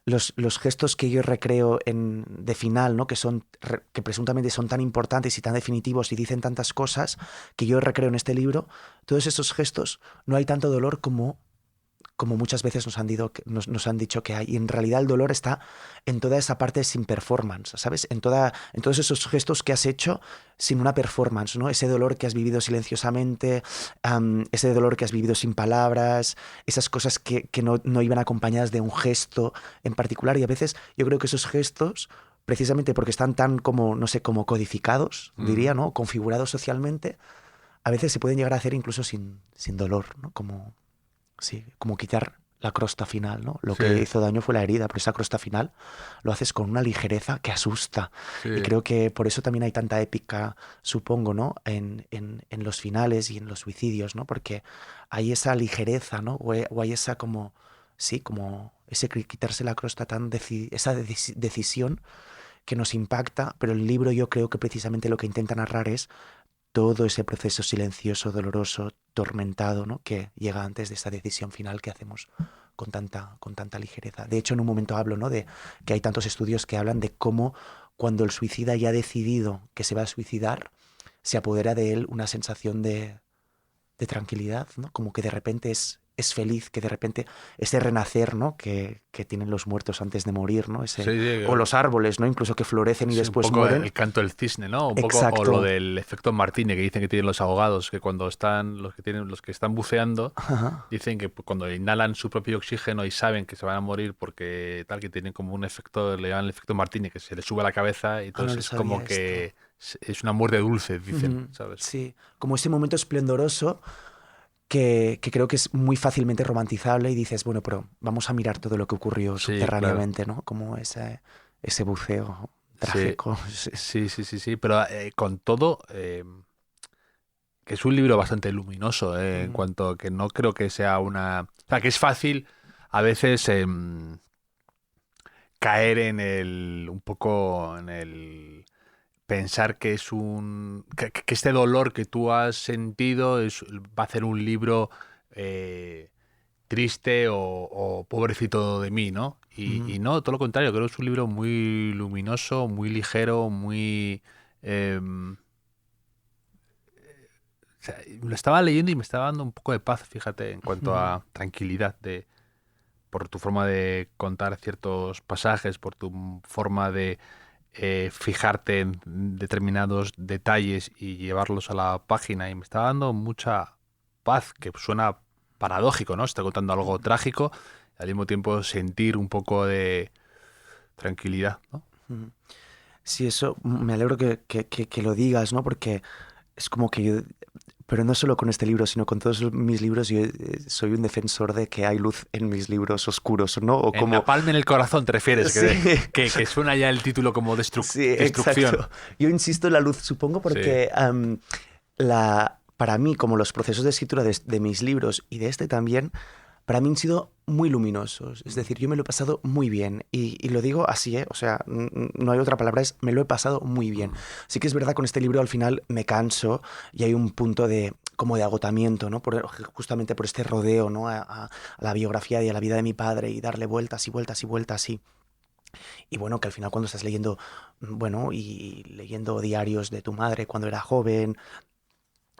los gestos que yo recreo de final, ¿no? Que presuntamente son tan importantes y tan definitivos y dicen tantas cosas que yo recreo en este libro, todos esos gestos no hay tanto dolor como muchas veces nos han dicho que hay. Y en realidad el dolor está en toda esa parte sin performance, ¿sabes? En todos esos gestos que has hecho sin una performance, ¿no? Ese dolor que has vivido silenciosamente, ese dolor que has vivido sin palabras, esas cosas que no iban acompañadas de un gesto en particular. Y a veces yo creo que esos gestos, precisamente porque están tan como, no sé, como codificados, diría, ¿no? Configurados socialmente, a veces se pueden llegar a hacer incluso sin dolor, ¿no? Sí, como quitar la crosta final, ¿no? Lo que hizo daño fue la herida, pero esa crosta final lo haces con una ligereza que asusta. Sí. Y creo que por eso también hay tanta épica, supongo, ¿no? En los finales y en los suicidios, ¿no? Porque hay esa ligereza, ¿no? O hay esa como, sí, como ese quitarse la crosta, esa decisión que nos impacta, pero el libro yo creo que precisamente lo que intenta narrar es todo ese proceso silencioso, doloroso, tormentado, ¿no? Que llega antes de esa decisión final que hacemos con tanta ligereza. De hecho, en un momento hablo, ¿no? De que hay tantos estudios que hablan de cómo cuando el suicida ya ha decidido que se va a suicidar, se apodera de él una sensación de tranquilidad, ¿no? Como que de repente es feliz, que de repente ese renacer, ¿no? que tienen los muertos antes de morir, ¿no? O los árboles, ¿no? Incluso que florecen y después un poco mueren. El canto del cisne, ¿no? Un Exacto. poco, o lo del efecto Martini que dicen que tienen los ahogados, que cuando están los que están buceando, Ajá. dicen que cuando inhalan su propio oxígeno y saben que se van a morir porque tal, que tienen como un efecto, le llaman el efecto Martini, que se les sube a la cabeza y entonces es como que es una muerte dulce, dicen, ¿sabes? Sí, como ese momento esplendoroso que creo que es muy fácilmente romantizable y dices, bueno, pero vamos a mirar todo lo que ocurrió subterráneamente, claro, ¿no? Como ese buceo trágico. Sí, pero con todo, que es un libro bastante luminoso, en cuanto a que no creo que sea una... O sea, que es fácil a veces caer un poco en el pensar que es que este dolor que tú has sentido va a hacer un libro triste o pobrecito de mí, ¿no? Y no, todo lo contrario, creo que es un libro muy luminoso, muy ligero, muy... o sea, lo estaba leyendo y me estaba dando un poco de paz, fíjate, en cuanto a tranquilidad, por tu forma de contar ciertos pasajes, por tu forma de fijarte en determinados detalles y llevarlos a la página, y me está dando mucha paz, que suena paradójico, ¿no? Estoy contando algo trágico y al mismo tiempo sentir un poco de tranquilidad, ¿no? Sí, eso me alegro que lo digas, ¿no? Porque es como que yo, pero no solo con este libro, sino con todos mis libros, yo soy un defensor de que hay luz en mis libros oscuros, ¿no? O como... Napalm en el corazón, ¿te refieres? Sí. Que suena ya el título como Sí, destrucción. Exacto. Yo insisto en la luz, supongo, porque para mí, como los procesos de escritura de mis libros y de este también, para mí han sido muy luminosos. Es decir, yo me lo he pasado muy bien. Y lo digo así, ¿eh? O sea, no hay otra palabra, me lo he pasado muy bien. Sí que es verdad, con este libro al final me canso y hay un punto como de agotamiento, ¿no? Justamente por este rodeo, ¿no? A la biografía y a la vida de mi padre y darle vueltas y vueltas y vueltas y bueno, que al final cuando estás leyendo, bueno, y leyendo diarios de tu madre cuando era joven,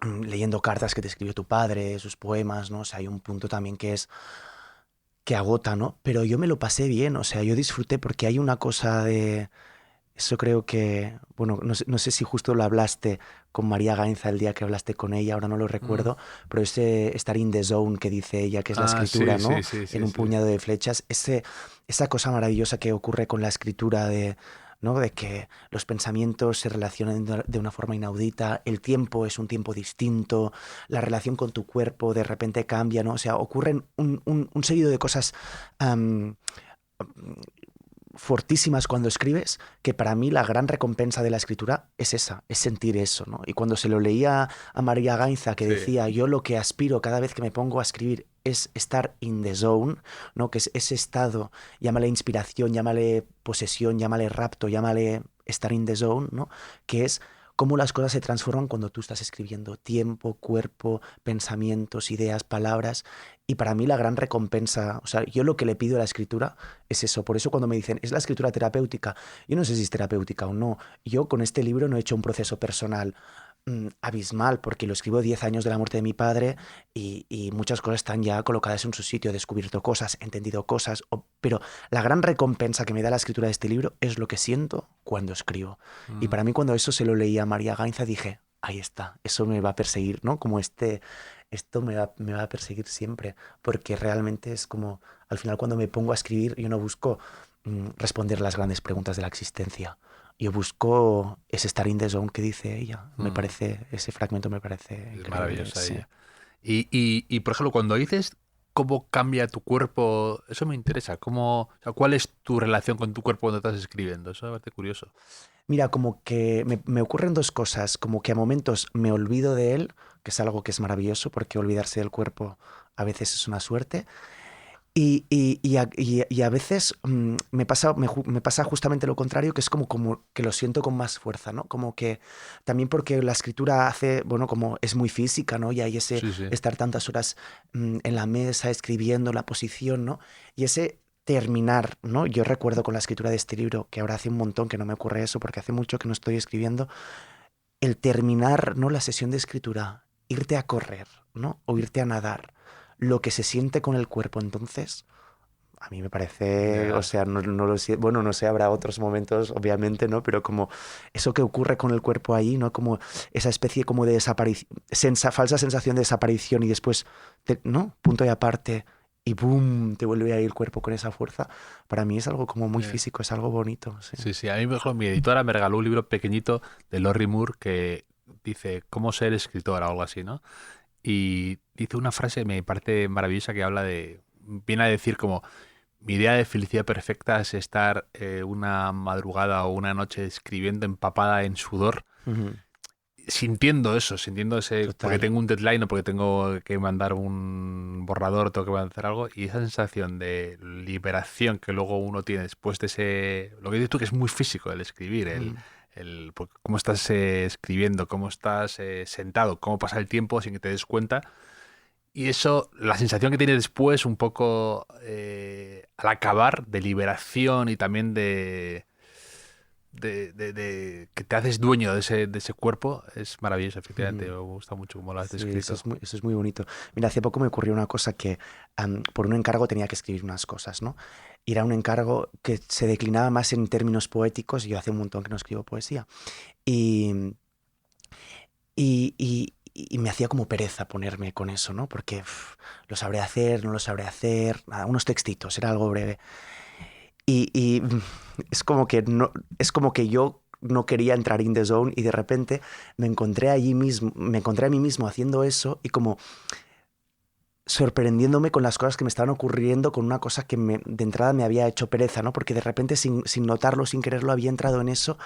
leyendo cartas que te escribió tu padre, sus poemas, ¿no? O sea, hay un punto también que agota, ¿no? Pero yo me lo pasé bien, o sea, yo disfruté porque hay una cosa de... Eso creo que... Bueno, no sé si justo lo hablaste con María Gainza el día que hablaste con ella, ahora no lo recuerdo, pero ese estar in the zone que dice ella, que es la escritura, sí, ¿no? Sí, en un puñado de flechas, esa cosa maravillosa que ocurre con la escritura ¿no? De que los pensamientos se relacionan de una forma inaudita, el tiempo es un tiempo distinto, la relación con tu cuerpo de repente cambia, ¿no? O sea, ocurren un seguido de cosas fortísimas cuando escribes, que para mí la gran recompensa de la escritura es esa, es sentir eso, ¿no? Y cuando se lo leía a María Gainza, que decía, yo lo que aspiro cada vez que me pongo a escribir es estar in the zone, ¿no? Que es ese estado, llámale inspiración, llámale posesión, llámale rapto, llámale estar in the zone, ¿no? Que es cómo las cosas se transforman cuando tú estás escribiendo. Tiempo, cuerpo, pensamientos, ideas, palabras. Y para mí la gran recompensa, o sea, yo lo que le pido a la escritura es eso. Por eso cuando me dicen, ¿es la escritura terapéutica? Yo no sé si es terapéutica o no. Yo con este libro no he hecho un proceso personal abismal, porque lo escribo 10 años de la muerte de mi padre y muchas cosas están ya colocadas en su sitio, he descubierto cosas, he entendido cosas, pero la gran recompensa que me da la escritura de este libro es lo que siento cuando escribo. Y para mí cuando eso se lo leí a María Gainza dije, ahí está, eso me va a perseguir, ¿no? Como esto me va a perseguir siempre, porque realmente es como, al final cuando me pongo a escribir yo no busco responder las grandes preguntas de la existencia. Yo busco ese estar in the zone que dice ella. Me parece, ese fragmento me parece increíble. Es maravillosa sí. ella. Y, por ejemplo, cuando dices cómo cambia tu cuerpo, eso me interesa. O sea, ¿cuál es tu relación con tu cuerpo cuando estás escribiendo? Eso me parece curioso. Mira, como que me ocurren dos cosas. Como que a momentos me olvido de él, que es algo que es maravilloso, porque olvidarse del cuerpo a veces es una suerte. Y a veces me pasa justamente lo contrario, que es como que lo siento con más fuerza, ¿no? Como que también porque la escritura hace, bueno, como es muy física, ¿no? Y hay ese Sí. estar tantas horas en la mesa escribiendo la posición, ¿no? Y ese terminar, ¿no? Yo recuerdo con la escritura de este libro, que ahora hace un montón que no me ocurre eso, porque hace mucho que no estoy escribiendo, el terminar, ¿no? La sesión de escritura, irte a correr, ¿no? O irte a nadar, lo que se siente con el cuerpo entonces, a mí me parece, o Ya. sea, no lo sé, bueno, no sé, habrá otros momentos, obviamente, ¿no? Pero como eso que ocurre con el cuerpo ahí, ¿no? Como esa especie como de desaparición, falsa sensación de desaparición y después, ¿no? Punto y aparte y ¡boom! Te vuelve ahí el cuerpo con esa fuerza. Para mí es algo como muy Eh, físico, es algo bonito, sí. Sí. A mí, por ejemplo, mi editora me regaló un libro pequeñito de Lorrie Moore que dice cómo ser escritora o algo así, ¿no? Y dice una frase, me parece maravillosa, que viene a decir como, mi idea de felicidad perfecta es estar una madrugada o una noche escribiendo empapada en sudor, Ujú. sintiendo ese, porque Total. tengo un deadline o porque tengo que mandar un borrador, tengo que hacer algo, y esa sensación de liberación que luego uno tiene después de ese, lo que dices tú, que es muy físico el escribir, Mm. cómo estás escribiendo, cómo estás sentado, cómo pasa el tiempo sin que te des cuenta. Y eso, la sensación que tiene después, un poco al acabar, de liberación y también de que te haces dueño de ese cuerpo, es maravilloso, efectivamente. Ujú. Me gusta mucho cómo lo has Sí, descrito. eso es muy bonito. Mira, hace poco me ocurrió una cosa que por un encargo tenía que escribir unas cosas, ¿no? Y era un encargo que se declinaba más en términos poéticos, y yo hace un montón que no escribo poesía. Y, y me hacía como pereza ponerme con eso, ¿no? Porque lo sabré hacer, no lo sabré hacer, nada, unos textitos, era algo breve. Es como que no, es como que yo no quería entrar in the zone y de repente me encontré a mí mismo haciendo eso y como sorprendiéndome con las cosas que me estaban ocurriendo, con una cosa que de entrada me había hecho pereza, ¿no? Porque de repente sin notarlo, sin quererlo, había entrado en eso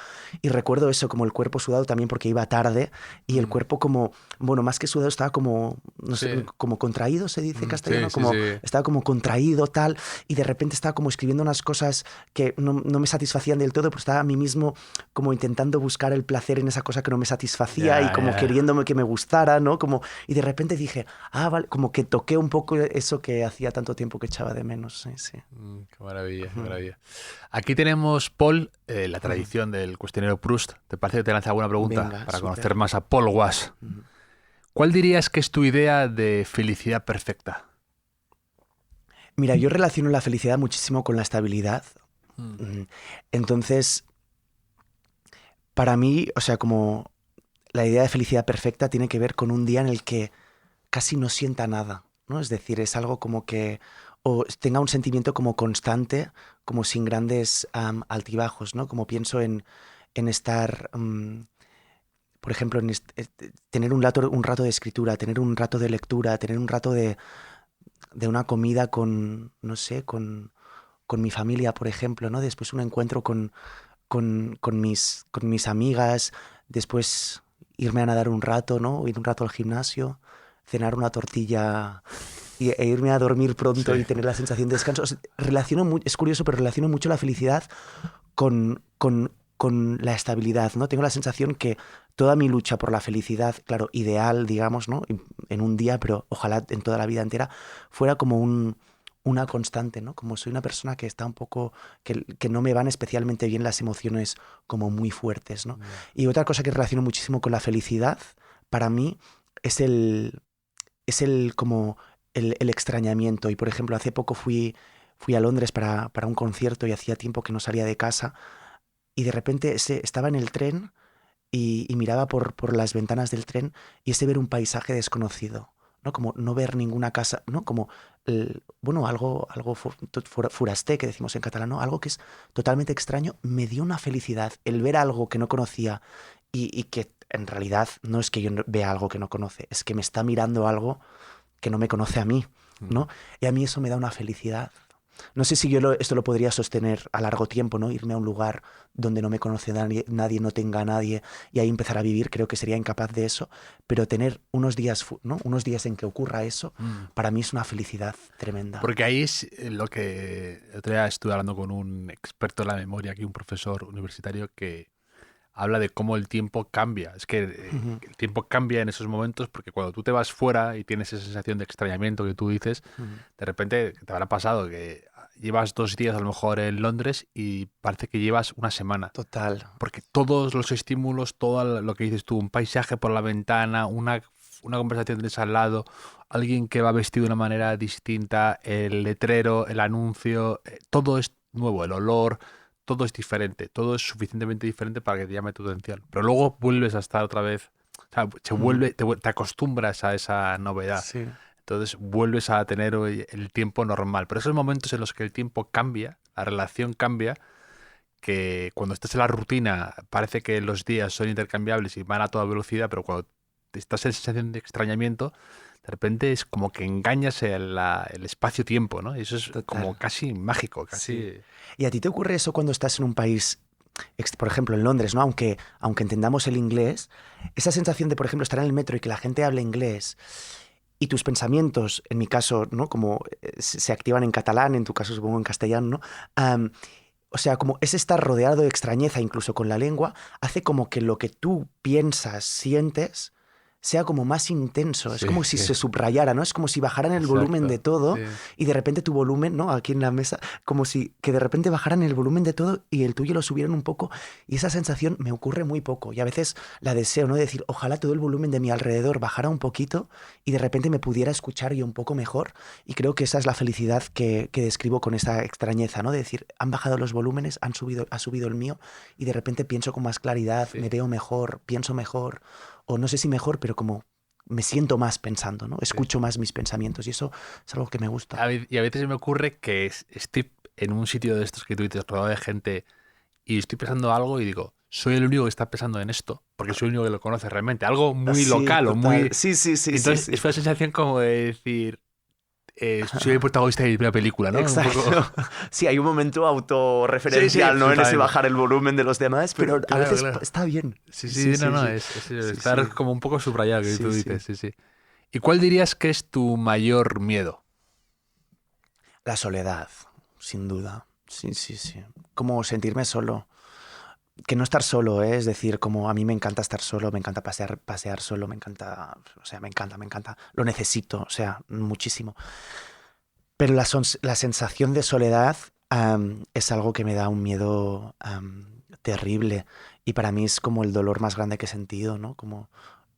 y recuerdo eso, como el cuerpo sudado también porque iba tarde y el Mm. cuerpo como, bueno, más que sudado estaba como, no sé, Sí, como contraído, se dice en castellano, como sí. estaba como contraído tal y de repente estaba como escribiendo unas cosas que no me satisfacían del todo, pero estaba a mí mismo como intentando buscar el placer en esa cosa que no me satisfacía y como Ya. queriéndome que me gustara, ¿no? Como, y de repente dije, ah, vale, como que toqué un poco eso que hacía tanto tiempo que echaba de menos. Sí, sí. Qué maravilla, qué Ujú, maravilla. Aquí tenemos, Paul, la ujú. tradición del cuestionario Proust. ¿Te parece que te lance alguna pregunta Venga, para súper. conocer más a Paul Wass? Ujú. ¿Cuál dirías que es tu idea de felicidad perfecta? Mira, yo relaciono la felicidad muchísimo con la estabilidad. Mm. Mm, Entonces, para mí, o sea, como la idea de felicidad perfecta tiene que ver con un día en el que casi no sienta nada, ¿no? Es decir, es algo como que o tenga un sentimiento como constante, como sin grandes altibajos, ¿no? Como pienso en estar, por ejemplo, tener un rato de escritura, tener un rato de lectura, tener un rato de una comida con, no sé, con mi familia, por ejemplo, ¿no? Después un encuentro con mis amigas, después irme a nadar un rato, ¿no? Ir un rato al gimnasio, cenar una tortilla e irme a dormir pronto Sí. y tener la sensación de descanso. O sea, es curioso, pero relaciono mucho la felicidad con la estabilidad, ¿no? Tengo la sensación que toda mi lucha por la felicidad, claro, ideal, digamos, ¿no? En un día, pero ojalá en toda la vida entera, fuera como una constante, ¿no? Como soy una persona que está un poco, que no me van especialmente bien las emociones como muy fuertes, ¿no? Y otra cosa que relaciono muchísimo con la felicidad, para mí, es como el extrañamiento. Y por ejemplo, hace poco fui a Londres para un concierto y hacía tiempo que no salía de casa y de repente estaba en el tren y miraba por las ventanas del tren y ver un paisaje desconocido, ¿no? Como no ver ninguna casa, ¿no? Como, bueno, algo forasté, que decimos en catalán, ¿no? Algo que es totalmente extraño, me dio una felicidad el ver algo que no conocía y que en realidad no es que yo vea algo que no conoce, es que me está mirando algo que no me conoce a mí, ¿no? Y a mí eso me da una felicidad. No sé si esto lo podría sostener a largo tiempo, ¿no? Irme a un lugar donde no me conoce nadie, no tenga a nadie y ahí empezar a vivir, creo que sería incapaz de eso, pero tener unos días, ¿no? Unos días en que ocurra eso, para mí es una felicidad tremenda. Porque ahí es lo que el otro día estuve hablando con un experto en la memoria, aquí un profesor universitario que habla de cómo el tiempo cambia. Es que el tiempo cambia en esos momentos porque cuando tú te vas fuera y tienes esa sensación de extrañamiento que tú dices, de repente te habrá pasado que llevas 2 días a lo mejor en Londres y parece que llevas una semana. Total. Porque todos los estímulos, todo lo que dices tú, un paisaje por la ventana, una conversación de al lado, alguien que va vestido de una manera distinta, el letrero, el anuncio, todo es nuevo, el olor, todo es diferente, todo es suficientemente diferente para que te llame tu atención. Pero luego vuelves a estar otra vez, o sea, te acostumbras a esa novedad. Sí. Entonces vuelves a tener el tiempo normal. Pero esos momentos en los que el tiempo cambia, la relación cambia, que cuando estás en la rutina parece que los días son intercambiables y van a toda velocidad, pero cuando estás en sensación de extrañamiento, de repente es como que engañas el espacio-tiempo, ¿no? Y eso es Total. como casi mágico, casi... Sí. ¿Y a ti te ocurre eso cuando estás en un país, por ejemplo, en Londres, ¿no? Aunque entendamos el inglés, esa sensación de, por ejemplo, estar en el metro y que la gente hable inglés y tus pensamientos, en mi caso, ¿no? Como se activan en catalán, en tu caso supongo en castellano, ¿no? O sea, como es estar rodeado de extrañeza incluso con la lengua, hace como que lo que tú piensas, sientes, sea como más intenso. Sí. Es como si se subrayara, ¿no? Es como si bajaran el volumen de todo Sí. y de repente tu volumen, ¿no? Aquí en la mesa, como si que de repente bajaran el volumen de todo y el tuyo lo subieran un poco. Y esa sensación me ocurre muy poco. Y a veces la deseo, ¿no? De decir, ojalá todo el volumen de mi alrededor bajara un poquito y de repente me pudiera escuchar yo un poco mejor. Y creo que esa es la felicidad que describo con esa extrañeza, ¿no? De decir, han bajado los volúmenes, ha subido el mío y de repente pienso con más claridad, Sí. me veo mejor, pienso mejor, o no sé si mejor, pero como me siento más pensando, ¿no? Escucho más mis pensamientos y eso es algo que me gusta. Y a veces me ocurre que estoy en un sitio de estos que tú dices, rodeado de gente, y estoy pensando algo y digo, soy el único que está pensando en esto, porque soy el único que lo conoce realmente. Algo muy Sí, local o total. muy... Sí, sí, sí. Entonces sí. es una sensación como de decir, soy el protagonista de mi propia película, ¿no? Exacto. Un poco... Sí, hay un momento autorreferencial, Sí, ¿no? En ese totalmente. bajar el volumen de los demás, pero a Claro, veces claro. está bien. Sí, no, es Sí, estar sí. como un poco subrayado, que Sí, tú sí. dices, sí. ¿Y cuál dirías que es tu mayor miedo? La soledad, sin duda. Sí. Como sentirme solo. Que no estar solo, ¿eh? Es decir, como a mí me encanta estar solo, me encanta pasear solo, me encanta, o sea, me encanta. Lo necesito, o sea, muchísimo. Pero la sensación de soledad es algo que me da un miedo terrible. Y para mí es como el dolor más grande que he sentido, ¿no? Como,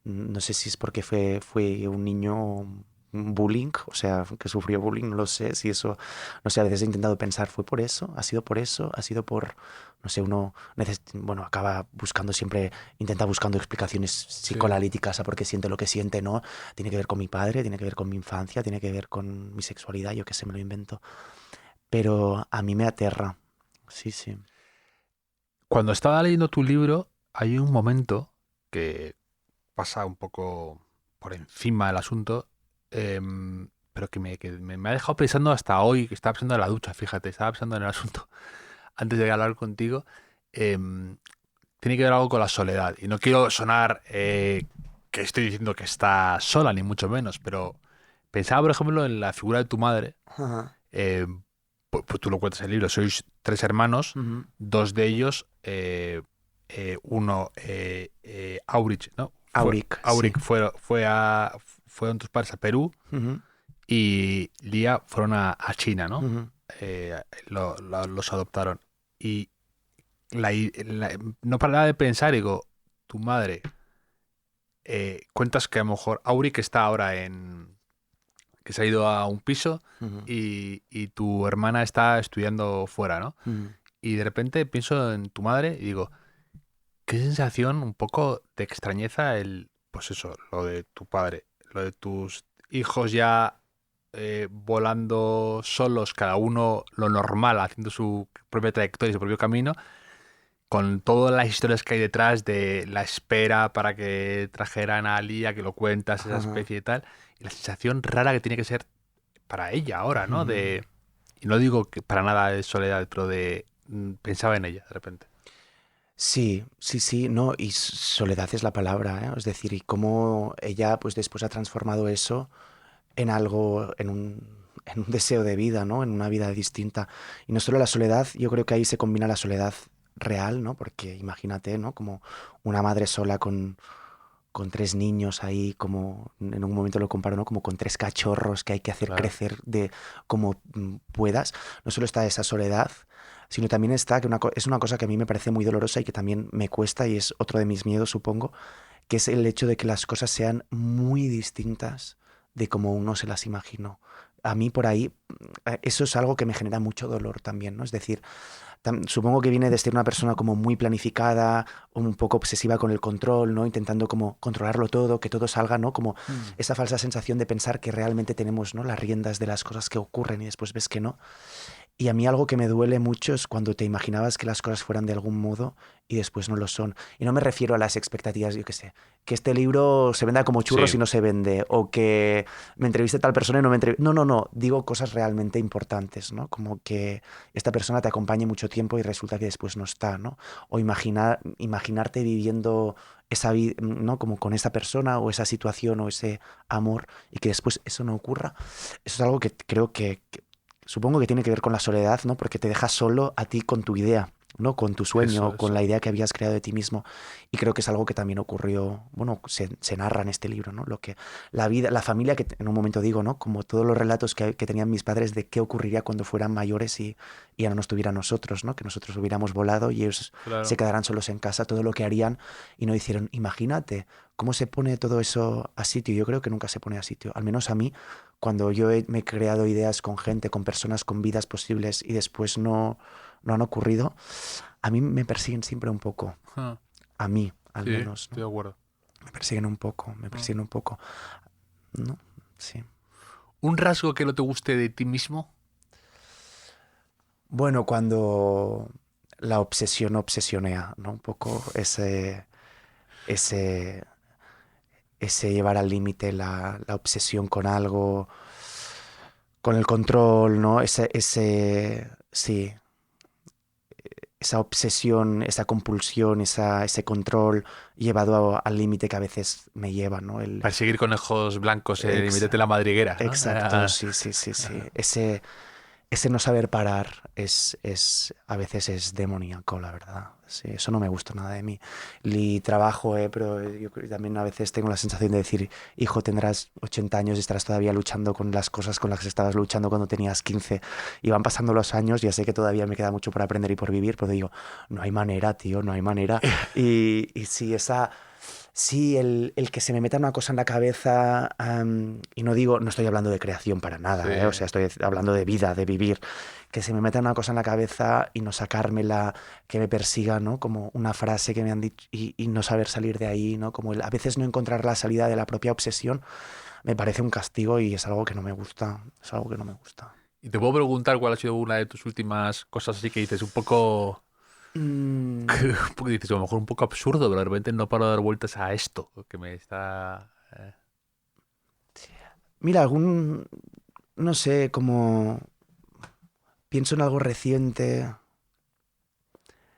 no sé si es porque fue un niño bullying, o sea, que sufrió bullying, no lo sé, si eso, no sé, a veces he intentado pensar, ¿fue por eso? ¿Ha sido por eso? ¿Ha sido por, no sé, bueno, acaba buscando siempre, intenta buscando explicaciones psicoanalíticas a por qué siente lo que siente, ¿no? Tiene que ver con mi padre, tiene que ver con mi infancia, tiene que ver con mi sexualidad, yo qué sé, me lo invento. Pero a mí me aterra, sí. Cuando estaba leyendo tu libro, hay un momento que pasa un poco por encima del asunto, pero que me ha dejado pensando hasta hoy, que estaba pensando en la ducha, fíjate, estaba pensando en el asunto antes de hablar contigo. Tiene que ver algo con la soledad. Y no quiero sonar que estoy diciendo que está sola, ni mucho menos, pero Pensaba, por ejemplo, en la figura de tu madre. Ajá. Pues tú lo cuentas en el libro. Sois 3 hermanos, Ujú. 2 de ellos, uno, Aurich, ¿no? Auric, sí. Auric fueron tus padres a Perú Ujú, y Lía fueron a China, ¿no? ujú. Los adoptaron. Y no paraba de pensar, digo, tu madre, cuentas que a lo mejor Auric está ahora que se ha ido a un piso Ujú, y tu hermana está estudiando fuera, ¿no? ujú. Y de repente pienso en tu madre y digo, qué sensación un poco de extrañeza pues eso, lo de tu padre, lo de tus hijos ya volando solos, cada uno lo normal, haciendo su propia trayectoria, su propio camino, con todas las historias que hay detrás de la espera para que trajeran a Ali, a que lo cuentas, esa Ajá. especie y tal, y la sensación rara que tiene que ser para ella ahora, ¿no? Ujú. Y no digo que para nada de soledad, pero pensaba en ella de repente. Sí, sí, sí, no, y soledad es la palabra, ¿eh? Es decir, y cómo ella pues después ha transformado eso en algo, en un deseo de vida, ¿no? En una vida distinta. Y no solo la soledad, yo creo que ahí se combina la soledad real, ¿no? Porque imagínate, ¿no? Como una madre sola con 3 niños ahí, como en un momento lo comparo, ¿no? Como con 3 cachorros que hay que hacer Claro. crecer de como puedas. No solo está esa soledad, sino también está que es una cosa que a mí me parece muy dolorosa y que también me cuesta y es otro de mis miedos, supongo, que es el hecho de que las cosas sean muy distintas de como uno se las imaginó. A mí por ahí, eso es algo que me genera mucho dolor también, ¿no? Es decir, supongo que viene de ser una persona como muy planificada, un poco obsesiva con el control, ¿no? Intentando como controlarlo todo, que todo salga, ¿no? Como Mm. esa falsa sensación de pensar que realmente tenemos, ¿no? Las riendas de las cosas que ocurren y después ves que no. Y a mí algo que me duele mucho es cuando te imaginabas que las cosas fueran de algún modo y después no lo son. Y no me refiero a las expectativas, yo qué sé, que este libro se venda como churros Sí, y no se vende, o que me entreviste tal persona y no me entreviste. No, no, no, digo cosas realmente importantes, ¿no? Como que esta persona te acompañe mucho tiempo y resulta que después no está, ¿no? O imaginarte viviendo esa vida, ¿no? Como con esa persona o esa situación o ese amor y que después eso no ocurra. Eso es algo que creo que supongo que tiene que ver con la soledad, ¿no? Porque te dejas solo a ti con tu idea, ¿no? Con tu eso, sueño, con eso. la idea que habías creado de ti mismo. Y creo que es algo que también ocurrió, bueno, se narra en este libro, ¿no? Lo que la vida, la familia, que en un momento digo, ¿no? Como todos los relatos que tenían mis padres de qué ocurriría cuando fueran mayores y ya no nos tuvieran nosotros, ¿no? Que nosotros hubiéramos volado y ellos se Claro. quedaran solos en casa, todo lo que harían y no hicieron. Imagínate cómo se pone todo eso a sitio. Yo creo que nunca se pone a sitio, al menos a mí cuando me he creado ideas con gente, con personas, con vidas posibles y después no han ocurrido, a mí me persiguen siempre un poco. Ah, A mí, al sí, menos, estoy ¿no? de acuerdo. Me persiguen un poco, me Ah. persiguen un poco. ¿No? Sí. ¿Un rasgo que no te guste de ti mismo? Bueno, cuando la obsesión obsesionea, ¿no? Un poco ese, ese llevar al límite la obsesión con algo, con el control, ¿no? Sí, esa obsesión, esa compulsión, ese control llevado al límite que a veces me lleva, ¿no? Perseguir conejos blancos y Ex- meterte en la madriguera, ¿no? exacto, sí, sí, sí, sí. Ese no saber parar a veces es demoníaco, la verdad. Sí, eso no me gusta nada de mí. Y trabajo, pero yo también a veces tengo la sensación de decir, hijo, tendrás 80 años y estarás todavía luchando con las cosas con las que estabas luchando cuando tenías 15. Y van pasando los años, ya sé que todavía me queda mucho por aprender y por vivir, pero digo, no hay manera, tío, no hay manera. Y sí, sí, el que se me meta una cosa en la cabeza, y no digo, no estoy hablando de creación para Sí. nada, o sea, estoy hablando de vida, de vivir, que se me meta una cosa en la cabeza y no sacármela, que me persiga, ¿no? Como una frase que me han dicho y no saber salir de ahí, ¿no? Como a veces no encontrar la salida de la propia obsesión, me parece un castigo y es algo que no me gusta, es algo que no me gusta. Y te puedo preguntar cuál ha sido una de tus últimas cosas así que dices un poco, Mm, un poco dices, a lo mejor un poco absurdo, pero de repente no paro de dar vueltas a esto, que me está... mira, no sé, como pienso en algo reciente.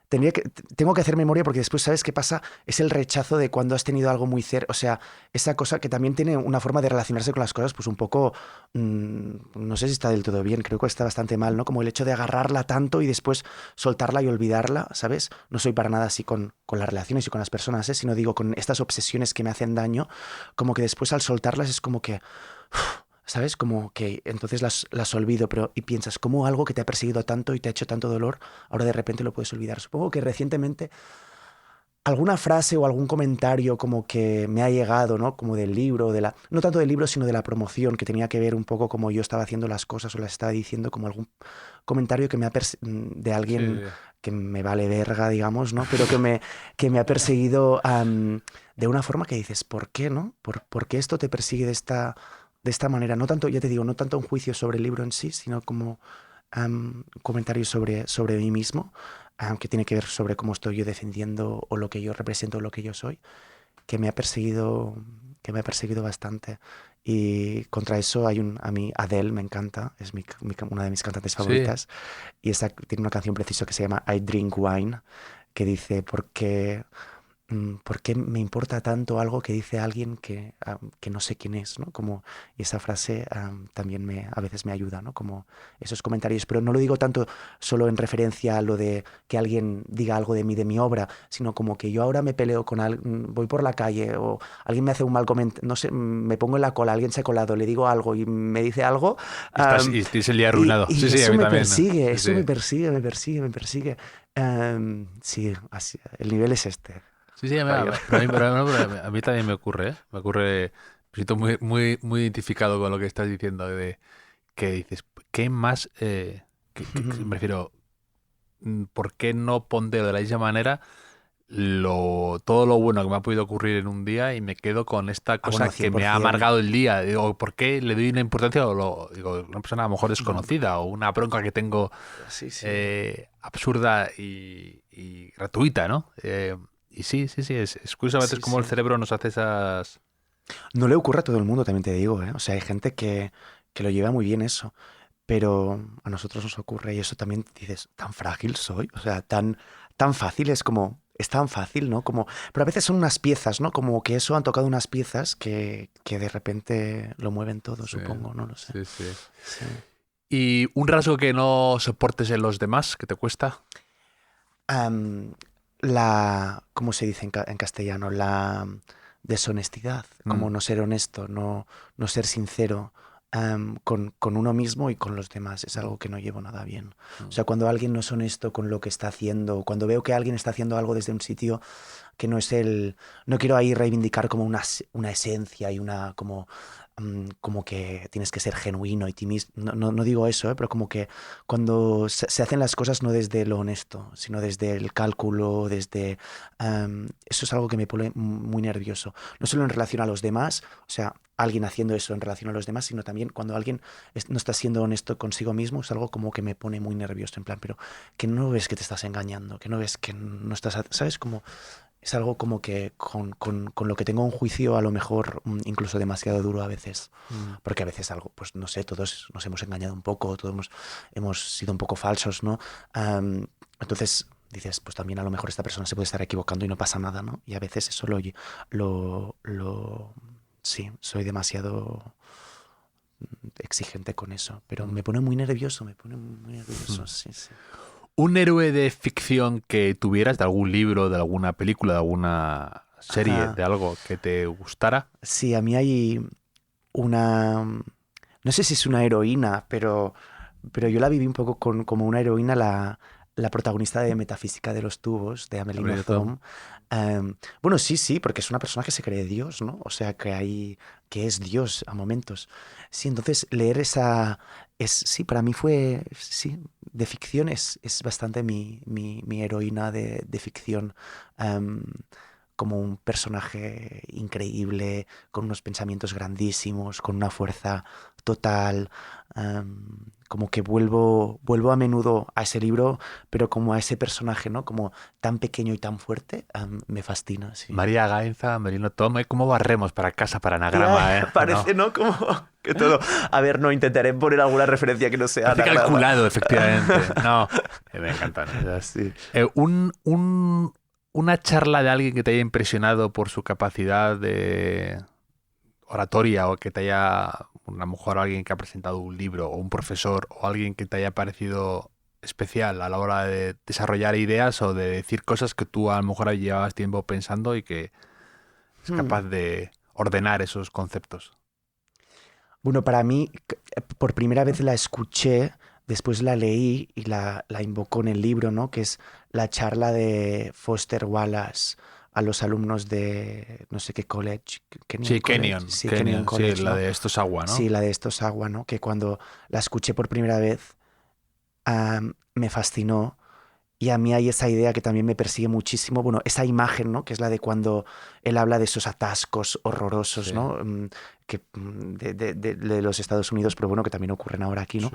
tengo que hacer memoria porque después, ¿sabes qué pasa? Es el rechazo de cuando has tenido algo muy cerca. O sea, esa cosa que también tiene una forma de relacionarse con las cosas, pues un poco, no sé si está del todo bien, creo que está bastante mal, ¿no? Como el hecho de agarrarla tanto y después soltarla y olvidarla, ¿sabes? No soy para nada así con las relaciones y con las personas, ¿eh? Sino digo, con estas obsesiones que me hacen daño, como que después al soltarlas es como que... ¿Sabes? Como que entonces las olvido, pero y piensas, ¿cómo algo que te ha perseguido tanto y te ha hecho tanto dolor, ahora de repente lo puedes olvidar? Supongo que recientemente alguna frase o algún comentario como que me ha llegado, ¿no? Como del libro, no tanto del libro, sino de la promoción, que tenía que ver un poco cómo yo estaba haciendo las cosas o las estaba diciendo, como algún comentario que de Sí, alguien que me vale verga, digamos, ¿no? Pero que me ha perseguido de una forma que dices, ¿por qué, no? ¿Por qué esto te persigue de esta manera? No tanto, ya te digo, no tanto un juicio sobre el libro en sí, sino como comentarios sobre mí mismo, que tiene que ver sobre cómo estoy yo defendiendo o lo que yo represento o lo que yo soy, que me ha perseguido bastante. Y contra eso a mí Adele me encanta, es una de mis cantantes sí. favoritas, y tiene una canción preciosa que se llama I Drink Wine, que dice, ¿por qué me importa tanto algo que dice alguien que no sé quién es, ¿no? Y esa frase también a veces me ayuda, ¿no? Como esos comentarios, pero no lo digo tanto solo en referencia a lo de que alguien diga algo de mí, de mi obra, sino como que yo ahora me peleo con alguien, voy por la calle o alguien me hace un mal comentario, no sé, me pongo en la cola, alguien se ha colado, le digo algo y me dice algo, Y tienes el día y, arruinado. Sí, y sí, a eso mí me también. persigue, Sí, eso sí. me persigue, me persigue, me persigue. Sí, el nivel es este. Sí, sí, Javier. pero a mí también me ocurre, ¿eh? Me ocurre, me siento muy, muy, muy identificado con lo que estás diciendo, de que dices, ¿qué más, me refiero, ¿por qué no pondero de la misma manera todo lo bueno que me ha podido ocurrir en un día y me quedo con esta Ah, bueno, cosa que me ha 100%. amargado el día? Digo, ¿por qué le doy una importancia digo, una persona a lo mejor desconocida o una bronca que tengo Sí, sí. absurda y gratuita, ¿no? Y sí, sí, sí, es curioso a veces Sí, cómo el sí. cerebro nos hace esas... No le ocurre a todo el mundo, también te digo, ¿eh? O sea, hay gente que lo lleva muy bien eso, pero a nosotros nos ocurre y eso también dices, tan frágil soy, o sea, tan fácil, es tan fácil, ¿no? Pero a veces son unas piezas, ¿no? Como que eso han tocado unas piezas que de repente lo mueven todo, Sí, supongo, no lo sé. sí, sí. Sí. ¿Y un rasgo que no soportes en los demás, que te cuesta? Am, ¿cómo se dice en castellano? La deshonestidad, Mm, como no ser honesto, no ser sincero con uno mismo y con los demás. Es mm, algo que no llevo nada bien. O mm. sea, cuando alguien no es honesto con lo que está haciendo, cuando veo que alguien está haciendo algo desde un sitio que no es no quiero ahí reivindicar como una esencia y como que tienes que ser genuino y ti mismo. No digo eso, pero como que cuando se hacen las cosas no desde lo honesto, sino desde el cálculo, eso es algo que me pone muy nervioso. No solo en relación a los demás, o sea, alguien haciendo eso en relación a los demás, sino también cuando alguien no está siendo honesto consigo mismo, es algo como que me pone muy nervioso, en plan, pero que no ves que te estás engañando, que no ves que no estás, ¿sabes? Como es algo como que con lo que tengo un juicio a lo mejor incluso demasiado duro a veces, Mm. porque a veces algo, pues no sé, todos nos hemos engañado un poco, todos hemos sido un poco falsos, ¿no? Entonces dices, pues también a lo mejor esta persona se puede estar equivocando y no pasa nada, ¿no? Y a veces eso sí, soy demasiado exigente con eso, pero Mm. me pone muy nervioso, me pone muy nervioso, Mm. sí, sí. ¿Un héroe de ficción que tuvieras, de algún libro, de alguna película, de alguna serie, Ajá. de algo que te gustara? Sí, a mí hay una, no sé si es una heroína, pero yo la viví un poco como una heroína, la protagonista de Metafísica de los Tubos, de Amélie Abril Tom. Nothomb. Bueno, sí, sí, porque es una persona que se cree Dios, ¿no? O sea, que es Dios a momentos. Sí, entonces leer sí, para mí sí, de ficción es bastante mi heroína de ficción. Am, como un personaje increíble, con unos pensamientos grandísimos, con una fuerza total. Como que vuelvo a menudo a ese libro, pero como a ese personaje, ¿no? Como tan pequeño y tan fuerte, me fascina, sí. María Gainza, Merino Tom, ¿cómo barremos para casa, para Ya, anagrama, parece, ¿no? Como que todo... A ver, no, intentaré poner alguna referencia que no sea Parece anagrama. calculado, efectivamente. No, me encanta, ¿no? Sí. Una charla de alguien que te haya impresionado por su capacidad de oratoria, o que te haya, a lo mejor alguien que ha presentado un libro, o un profesor, o alguien que te haya parecido especial a la hora de desarrollar ideas o de decir cosas que tú a lo mejor llevabas tiempo pensando y que es capaz de ordenar esos conceptos. Bueno, para mí, por primera vez la escuché, después la leí y la invocó en el libro, ¿no? Que es la charla de Foster Wallace a los alumnos de no sé qué college. Sí, College. Kenyon, Sí, Kenyon College, sí, la ¿no? de Esto es agua, ¿no? Sí, la de Esto es agua, ¿no? Que cuando la escuché por primera vez, me fascinó. Y a mí hay esa idea que también me persigue muchísimo, bueno, esa imagen, ¿no? Que es la de cuando él habla de esos atascos horrorosos, Sí, ¿no? De los Estados Unidos, pero bueno, que también ocurren ahora aquí, ¿no? sí.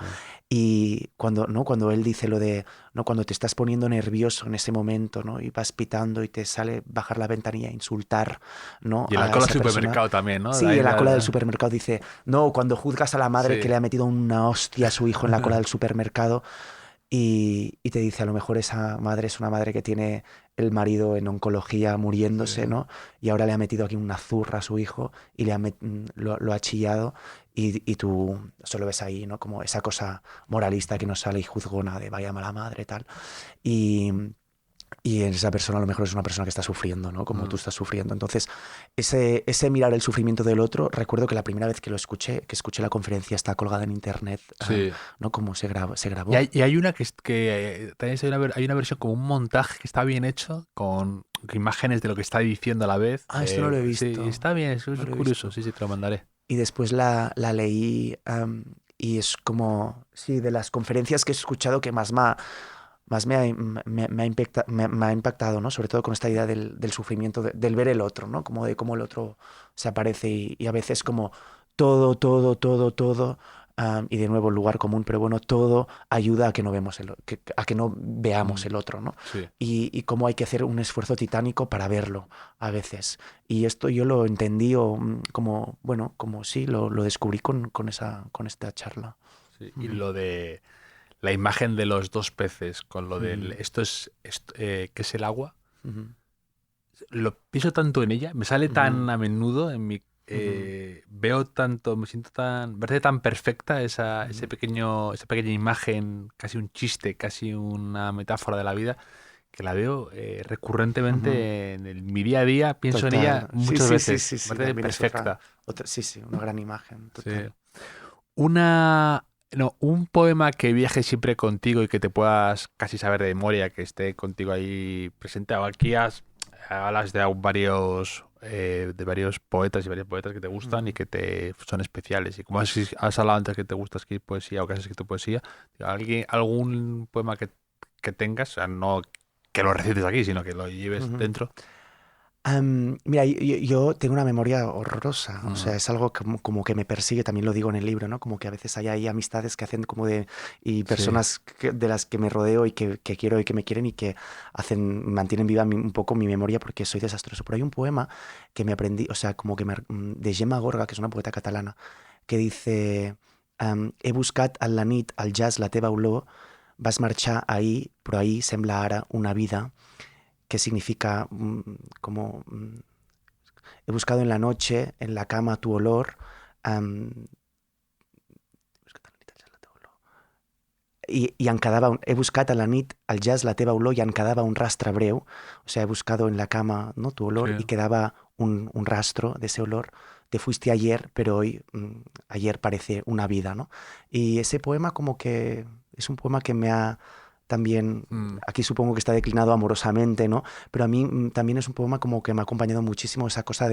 Y cuando, ¿no? Cuando él dice lo de, ¿no? Cuando te estás poniendo nervioso en ese momento, ¿no? Y vas pitando y te sale bajar la ventanilla, insultar, ¿no? Y en la A cola esa del persona. supermercado también, ¿no? Sí, Ahí en la cola del supermercado dice, no, cuando juzgas a la madre que Sí. le ha metido una hostia a su hijo en la cola del supermercado. Y te dice, a lo mejor esa madre es una madre que tiene el marido en oncología muriéndose, Sí. ¿no? Y ahora le ha metido aquí una zurra a su hijo y lo ha chillado y tú solo ves ahí, ¿no? Como esa cosa moralista que nos sale y juzgona de vaya mala madre, tal. Y, y esa persona a lo mejor es una persona que está sufriendo, ¿no? Como tú estás sufriendo. Entonces, ese mirar el sufrimiento del otro, recuerdo que la primera vez que escuché la conferencia, está colgada en internet, Sí. ¿no? Como se grabó. Y hay una que también hay una versión como un montaje que está bien hecho, con imágenes de lo que está diciendo a la vez. Ah, esto no lo he visto. Sí, está bien, es No lo he curioso, visto. sí, te lo mandaré. Y después la leí, y es como, sí, de las conferencias que he escuchado que más me ha impactado, ¿no? Sobre todo con esta idea del sufrimiento, del ver el otro, ¿no? Como de cómo el otro se aparece y a veces como todo, y de nuevo el lugar común, pero bueno, todo ayuda a que no a que no veamos el otro, ¿no? Sí. Y cómo hay que hacer un esfuerzo titánico para verlo a veces. Y esto yo lo entendí como, bueno, como sí, lo descubrí con esta charla. Sí. Y lo de la imagen de los dos peces con lo del ¿qué es el agua? Lo pienso tanto en ella, me sale tan a menudo en mi veo tanto, me siento me parece tan perfecta esa pequeña imagen, casi un chiste, casi una metáfora de la vida, que la veo recurrentemente en mi día a día, pienso en ella Total. muchas veces. Sí, Me parece también es perfecta. sí, una gran imagen, Sí. total. Un poema que viaje siempre contigo y que te puedas casi saber de memoria, que esté contigo ahí presente. Aquí hablas de varios poetas y varias poetas que te gustan y que te son especiales. Y como has hablado antes que te gusta escribir poesía o que has escrito poesía, algún poema que tengas, o sea, no que lo recites aquí, sino que lo lleves dentro. Mira, yo tengo una memoria horrorosa, o sea, Ujú. es algo como que me persigue, también lo digo en el libro, ¿no? Como que a veces hay ahí amistades que hacen y Sí. personas de las que me rodeo y que quiero y que me quieren y que mantienen viva un poco mi memoria porque soy desastroso. Pero hay un poema que me aprendí, o sea, como que de Gemma Gorga, que es una poeta catalana, que dice, he buscat en la nit al jazz la teva olor, vas marxar ahir, però ahir sembla ara una vida, que significa como he buscado en la noche, en la cama tu olor, i en quedava he buscat a la nit al jazz la teva olor i en quedava un rastre breu, o sea, he buscado en la cama, ¿no? Tu olor, Sí. y quedaba un rastro de ese olor. Te fuiste ayer, pero hoy, ayer parece una vida, ¿no? Y ese poema como que es un poema que me ha también, aquí supongo que está declinado amorosamente, ¿no? Pero a mí también es un poema como que me ha acompañado muchísimo esa cosa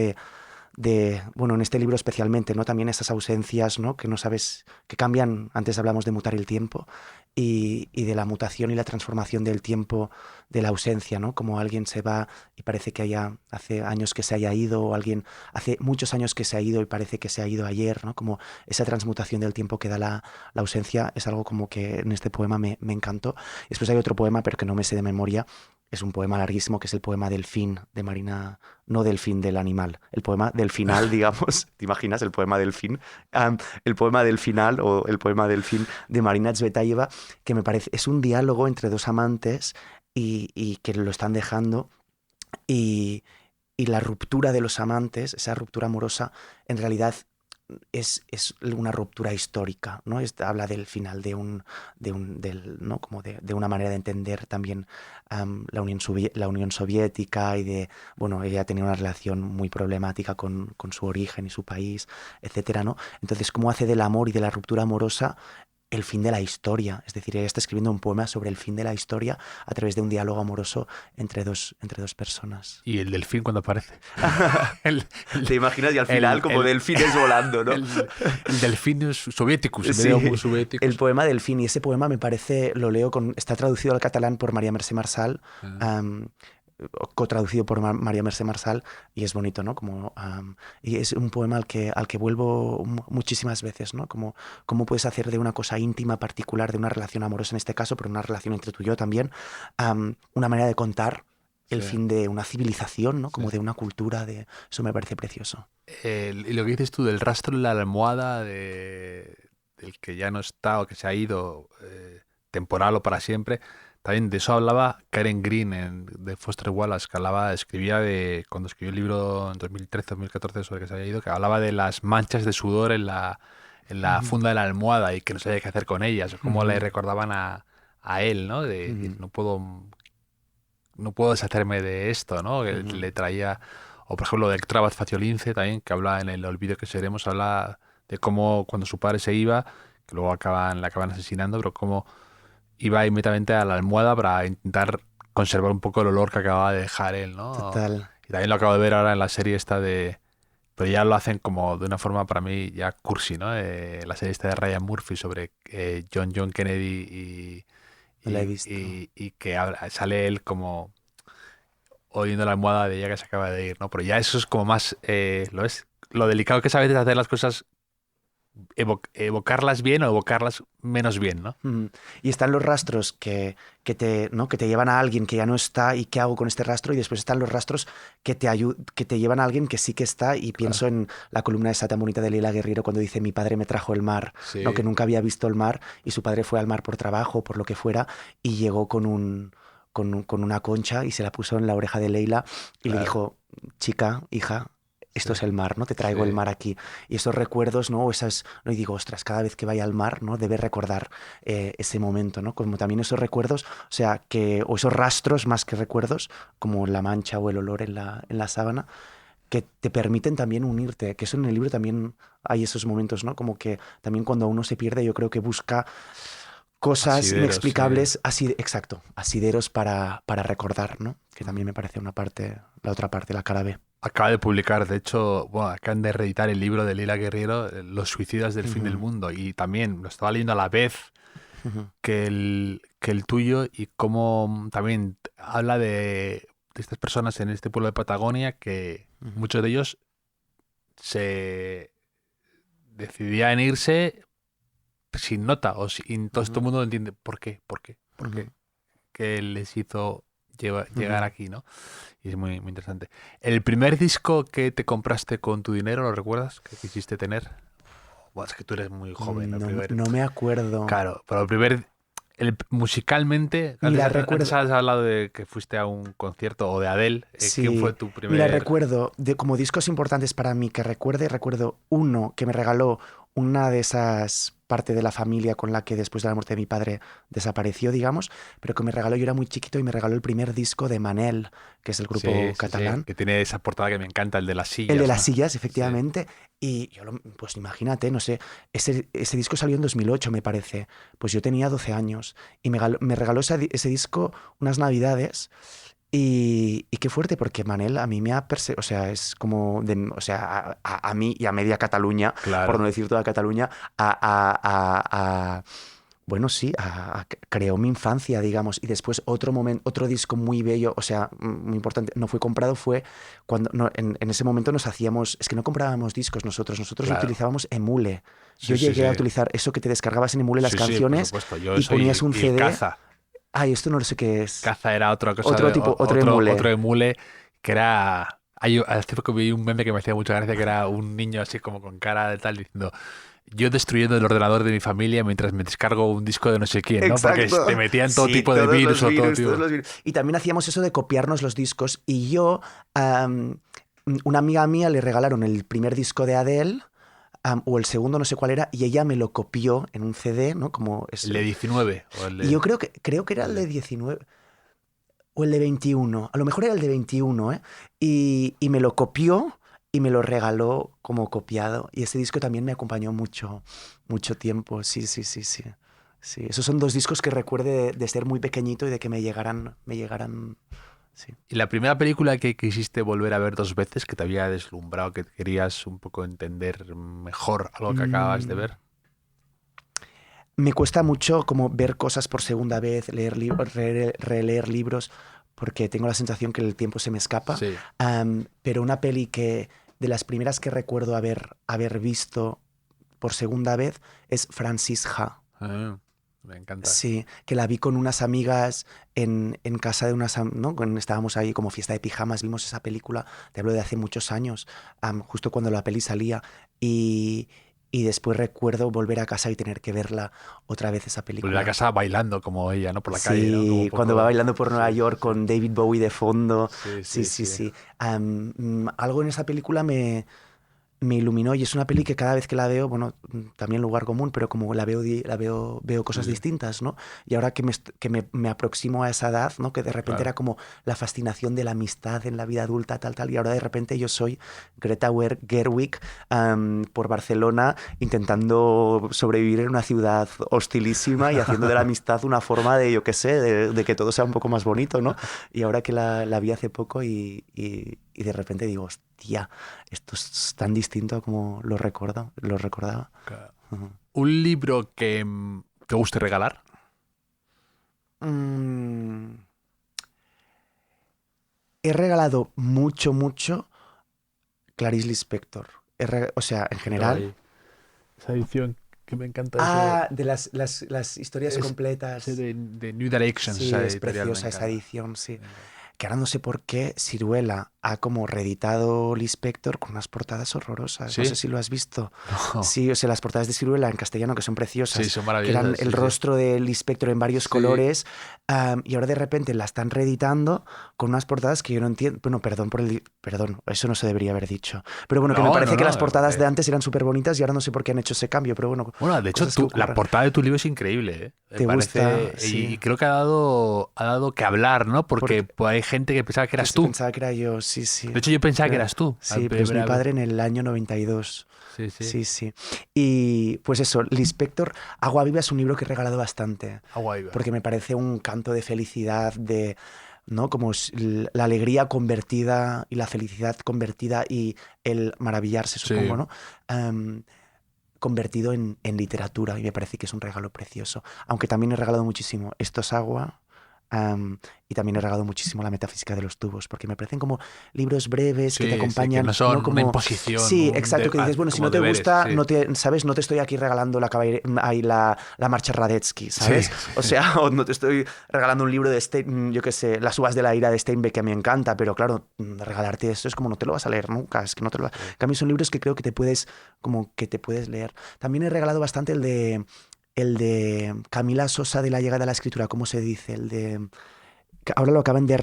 bueno, en este libro especialmente, ¿no? También esas ausencias, ¿no? Que no sabes, que cambian, antes hablamos de mutar el tiempo, y de la mutación y la transformación del tiempo, de la ausencia, ¿no? Como alguien se va y parece que hace años que se haya ido, o alguien hace muchos años que se ha ido y parece que se ha ido ayer, ¿no? Como esa transmutación del tiempo que da la ausencia es algo como que en este poema me encantó. Después hay otro poema, pero que no me sé de memoria. Es un poema larguísimo, que es el poema Delfín de Marina, no Delfín del animal, el poema del final, digamos. ¿Te imaginas el poema Delfín? El poema del final o el poema Delfín de Marina Tsvetaeva, que me parece, es un diálogo entre dos amantes y que lo están dejando, y la ruptura de los amantes, esa ruptura amorosa, en realidad es una ruptura histórica, ¿no? Habla del final ¿no? Como de una manera de entender también la Unión Soviética, y bueno, ella tenía una relación muy problemática con su origen y su país, etcétera, ¿no? Entonces, cómo hace del amor y de la ruptura amorosa el fin de la historia. Es decir, ella está escribiendo un poema sobre el fin de la historia a través de un diálogo amoroso entre dos personas. Y el delfín cuando aparece. ¿Te imaginas? Y al final como delfines volando, ¿no? El delfín soviético, sí, el poema Delfín. Y ese poema me parece, lo leo, está traducido al catalán por María Mercè Marçal, cotraducido por María Mercè Marçal, y es bonito, ¿no? Y es un poema al que vuelvo muchísimas veces, ¿no? Cómo puedes hacer de una cosa íntima, particular, de una relación amorosa en este caso, pero una relación entre tú y yo también, una manera de contar el fin de una civilización, ¿no? Como de una cultura, eso me parece precioso. Y lo que dices tú del rastro en la almohada del que ya no está o que se ha ido, temporal o para siempre. También de eso hablaba Karen Green de Foster Wallace, que escribía cuando escribió el libro en 2013-2014 sobre que se había ido, que hablaba de las manchas de sudor en la funda de la almohada y que no sabía qué hacer con ellas, cómo le recordaban a él, ¿no? De no puedo deshacerme de esto, ¿no? Que le traía, o por ejemplo de Trabat Faciolince también, que habla en El olvido que seremos, habla de cómo cuando su padre se iba, que luego le acaban asesinando, pero cómo iba inmediatamente a la almohada para intentar conservar un poco el olor que acababa de dejar él, ¿no? Total. Y también lo acabo de ver ahora en la serie esta pero ya lo hacen como de una forma para mí ya cursi, ¿no? La serie esta de Ryan Murphy sobre John Kennedy la he visto. y que sale él como oyendo la almohada de ella que se acaba de ir, ¿no? Pero ya eso es como más, lo delicado que es a veces hacer las cosas, evocarlas bien o evocarlas menos bien, ¿no? Y están los rastros que te llevan a alguien que ya no está, y qué hago con este rastro, y después están los rastros que te llevan a alguien que sí que está, y pienso en la columna esa tan bonita de Leila Guerriero cuando dice: mi padre me trajo el mar, sí. ¿no? Que nunca había visto el mar, y su padre fue al mar por trabajo, por lo que fuera, y llegó con una concha y se la puso en la oreja de Leila y le dijo: chica, hija, esto es el mar, ¿no? Te traigo el mar aquí. Y esos recuerdos, ¿no? ¿no? Y digo, ostras, cada vez que vaya al mar, ¿no? Debe recordar ese momento, ¿no? Como también esos recuerdos, o esos rastros más que recuerdos, como la mancha o el olor en la sábana, que te permiten también unirte. Que eso en el libro también hay esos momentos, ¿no? Como que también cuando uno se pierde, yo creo que busca cosas asideros, inexplicables, exacto, asideros para recordar, ¿no? Que también me parece la otra parte, la cara B. Acaba de publicar, de hecho, acaban de reeditar el libro de Leila Guerriero, Los suicidas del fin del mundo, y también lo estaba leyendo a la vez que el tuyo, y cómo también habla de estas personas en este pueblo de Patagonia que muchos de ellos se decidían irse sin nota, o sin todo este mundo no entiende por qué, qué les hizo llegar aquí, ¿no? Y es muy, muy interesante. ¿El primer disco que te compraste con tu dinero, lo recuerdas? ¿Que quisiste tener? Es que tú eres muy joven. No me acuerdo. Claro, pero musicalmente, antes has hablado de que fuiste a un concierto o de Adele. Sí. ¿Quién fue tu primer? Mira, recuerdo, como discos importantes para mí que recuerdo uno que me regaló una de esas parte de la familia con la que después de la muerte de mi padre desapareció, digamos, pero que me regaló, yo era muy chiquito, y me regaló el primer disco de Manel, que es el grupo catalán. Sí, que tiene esa portada que me encanta, el de las sillas. El de las sillas, efectivamente. Sí. Y yo, pues imagínate, no sé, ese disco salió en 2008, me parece. Pues yo tenía 12 años y me regaló ese disco unas navidades. Y qué fuerte, porque Manel a mí me ha perseguido, o sea, es como, o sea, a mí y a media Cataluña, Claro. por no decir toda Cataluña, bueno, sí, creó mi infancia, digamos, y después otro momento, otro disco muy bello, o sea, muy importante, no fue comprado, fue cuando en ese momento nos hacíamos, es que no comprábamos discos nosotros Claro. utilizábamos Emule. Sí, Yo sí, llegué a sí. utilizar eso que te descargabas en Emule las Sí, sí, por canciones supuesto. Yo y soy ponías un y el CD. Caza. Ay, esto no lo sé qué es. Caza era otra cosa, Otro tipo, otro Emule. otro emule que era... Hace poco vi un meme que me hacía mucha gracia, que era un niño así como con cara de tal diciendo: yo destruyendo el ordenador de mi familia mientras me descargo un disco de no sé quién, ¿no? Porque Exacto. te metían todo Sí, tipo de todos virus los o todo virus, tipo. todos los virus. Y también hacíamos eso de copiarnos los discos. Y yo, una amiga mía le regalaron el primer disco de Adele, o el segundo, no sé cuál era, y ella me lo copió en un CD, ¿no? Como es, El de 19 o el y de... yo creo que era el de 19 o el de 21. A lo mejor era el de 21, ¿eh? Y me lo copió y me lo regaló como copiado. Y ese disco también me acompañó mucho, mucho tiempo. Sí, sí, sí, sí. Sí, esos son dos discos que recuerde de ser muy pequeñito y de que me llegaran, sí. ¿Y la primera película que quisiste volver a ver dos veces, que te había deslumbrado, que querías un poco entender mejor algo que acabas de ver? Me cuesta mucho como ver cosas por segunda vez, leer releer libros, porque tengo la sensación que el tiempo se me escapa. Sí. Pero una peli que de las primeras que recuerdo haber visto por segunda vez es Francis Ha. Ah, me encanta. Sí, que la vi con unas amigas en casa de unas, ¿no? Estábamos ahí como fiesta de pijamas, vimos esa película, te hablo de hace muchos años, justo cuando la peli salía, y después recuerdo volver a casa y tener que verla otra vez esa película. Volver a casa bailando como ella, ¿no? Por la Sí, calle, ¿no? Como un poco... cuando va bailando por Nueva Sí, York sí. con David Bowie de fondo. Sí, Sí, sí, sí, sí. sí. Algo en esa película me iluminó, y es una peli que cada vez que la veo, bueno, también lugar común, pero como la veo cosas Sí, distintas, ¿no? Y ahora que me aproximo a esa edad, ¿no? Que de repente claro. era como la fascinación de la amistad en la vida adulta, tal, tal, y ahora de repente yo soy Greta Gerwig por Barcelona, intentando sobrevivir en una ciudad hostilísima y haciendo de la amistad una forma de, yo qué sé, de que todo sea un poco más bonito, ¿no? Y ahora que la vi hace poco y de repente digo, hostia, esto es tan distinto a como lo recordaba. Claro. Ujú. ¿Un libro que te guste regalar? Mm, He regalado mucho, mucho Clarice Lispector. O sea, en general. Esa edición que me encanta. De las historias completas. De New Directions, Sí, esa es editorial, me preciosa esa encanta. edición, sí. Me encanta. Que ahora no sé por qué Siruela ha como reeditado Lispector con unas portadas horrorosas. No sé ¿Sí? si lo has visto. No. Sí, o sea, las portadas de Siruela en castellano que son preciosas, Sí, son que eran maravillosas. el Sí, sí. rostro de Lispector en varios Sí. colores, y ahora de repente la están reeditando con unas portadas que yo no entiendo. Bueno, perdón, eso no se debería haber dicho. Pero bueno, que me No, parece no, que no, las portadas porque... de antes eran súper bonitas y ahora no sé por qué han hecho ese cambio, pero bueno, Bueno, de hecho, cosas que la ocurren. portada de tu libro es increíble, ¿eh? Me ¿Te gusta? parece... Sí. Y creo que ha dado que hablar, ¿no? Porque pues, hay gente que pensaba que eras tú. Pensaba que era yo, sí, sí. De hecho, yo pensaba que Pero- eras tú. Sí, pero es mi padre en el año 92. Sí, sí. Sí, sí. Y pues eso, Lispector, Agua Viva es un libro que he regalado bastante, Agua viva. porque me parece un canto de felicidad, ¿no? Como la alegría convertida y la felicidad convertida y el maravillarse, supongo, Sí. ¿no? Convertido en literatura, y me parece que es un regalo precioso. Aunque también he regalado muchísimo Esto es agua, y también he regalado muchísimo La metafísica de los tubos, porque me parecen como libros breves que Sí, te sí, acompañan, que no son como una imposición. Sí, exacto, que dices, bueno, si como no te deberes, gusta, sí. ¿sabes? No te estoy aquí regalando la marcha Radetzky, ¿sabes? Sí. O sea, o no te estoy regalando un libro de yo qué sé, Las uvas de la ira de Steinbeck, que me encanta, pero claro, regalarte esto es como no te lo vas a leer nunca, es que no te lo vas... En cambio, son libros que creo que te puedes leer. También he regalado bastante el de Camila Sosa, de La llegada a la escritura, ¿cómo se dice? Ahora lo acaban de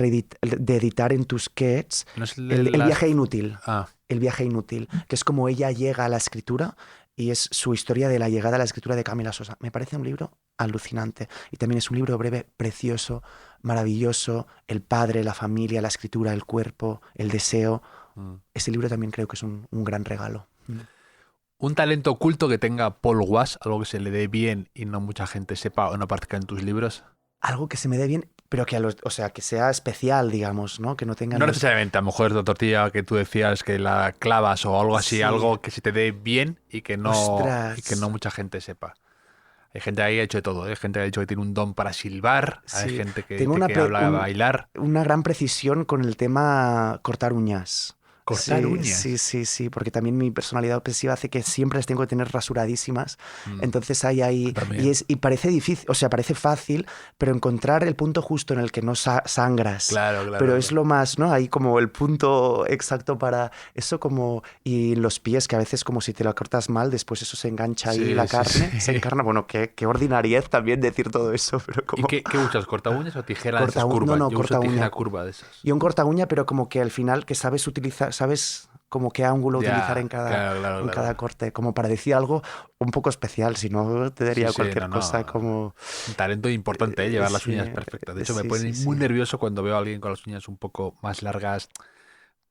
editar en Tusquets, ¿No es el viaje inútil. Ah, El viaje inútil, que es como ella llega a la escritura, y es su historia de la llegada a la escritura de Camila Sosa. Me parece un libro alucinante. Y también es un libro breve, precioso, maravilloso. El padre, la familia, la escritura, el cuerpo, el deseo. Ese libro también creo que es un gran regalo. un talento oculto que tenga Paul Wass, algo que se le dé bien y no mucha gente sepa o no aparezca en tus libros. Algo que se me dé bien. pero que o sea, que sea especial, digamos, ¿no? Que no tenga... No necesariamente, a lo mejor la tortilla que tú decías que la clavas o algo así, Sí. algo que se te dé bien y que no Ostras. mucha gente sepa. Hay gente ahí que ha hecho de todo, ¿eh? Hay gente que ha dicho que tiene un don para silbar, hay Sí. gente que Tengo dice que habla bailar. una gran precisión con el tema cortar uñas. Cortar Sí, uñas. sí, porque también mi personalidad obsesiva hace que siempre las tengo que tener rasuradísimas. Entonces hay ahí... También. Y parece difícil, o sea, parece fácil, pero encontrar el punto justo en el que no sangras. Claro. Pero es lo más, ¿no? Hay como el punto exacto para eso como... Y los pies, que a veces como si te lo cortas mal, después eso se engancha ahí Sí, la sí, carne, sí. se encarna. Bueno, qué ordinariez también decir todo eso, pero ¿Y como... qué usas? ¿Corta uñas o tijera de Corta esas curvas? no, Yo corta uso tijera uña. curva de esas. Y un corta uña, pero como que al final que sabes utilizar, sabes como qué ángulo Ya, utilizar en claro. cada corte, como para decir algo un poco especial, si no te daría Sí, cualquier no. cosa como... Un talento importante, ¿eh? Llevar las sí, uñas perfectas. De hecho, me sí, pone sí, muy sí. nervioso cuando veo a alguien con las uñas un poco más largas,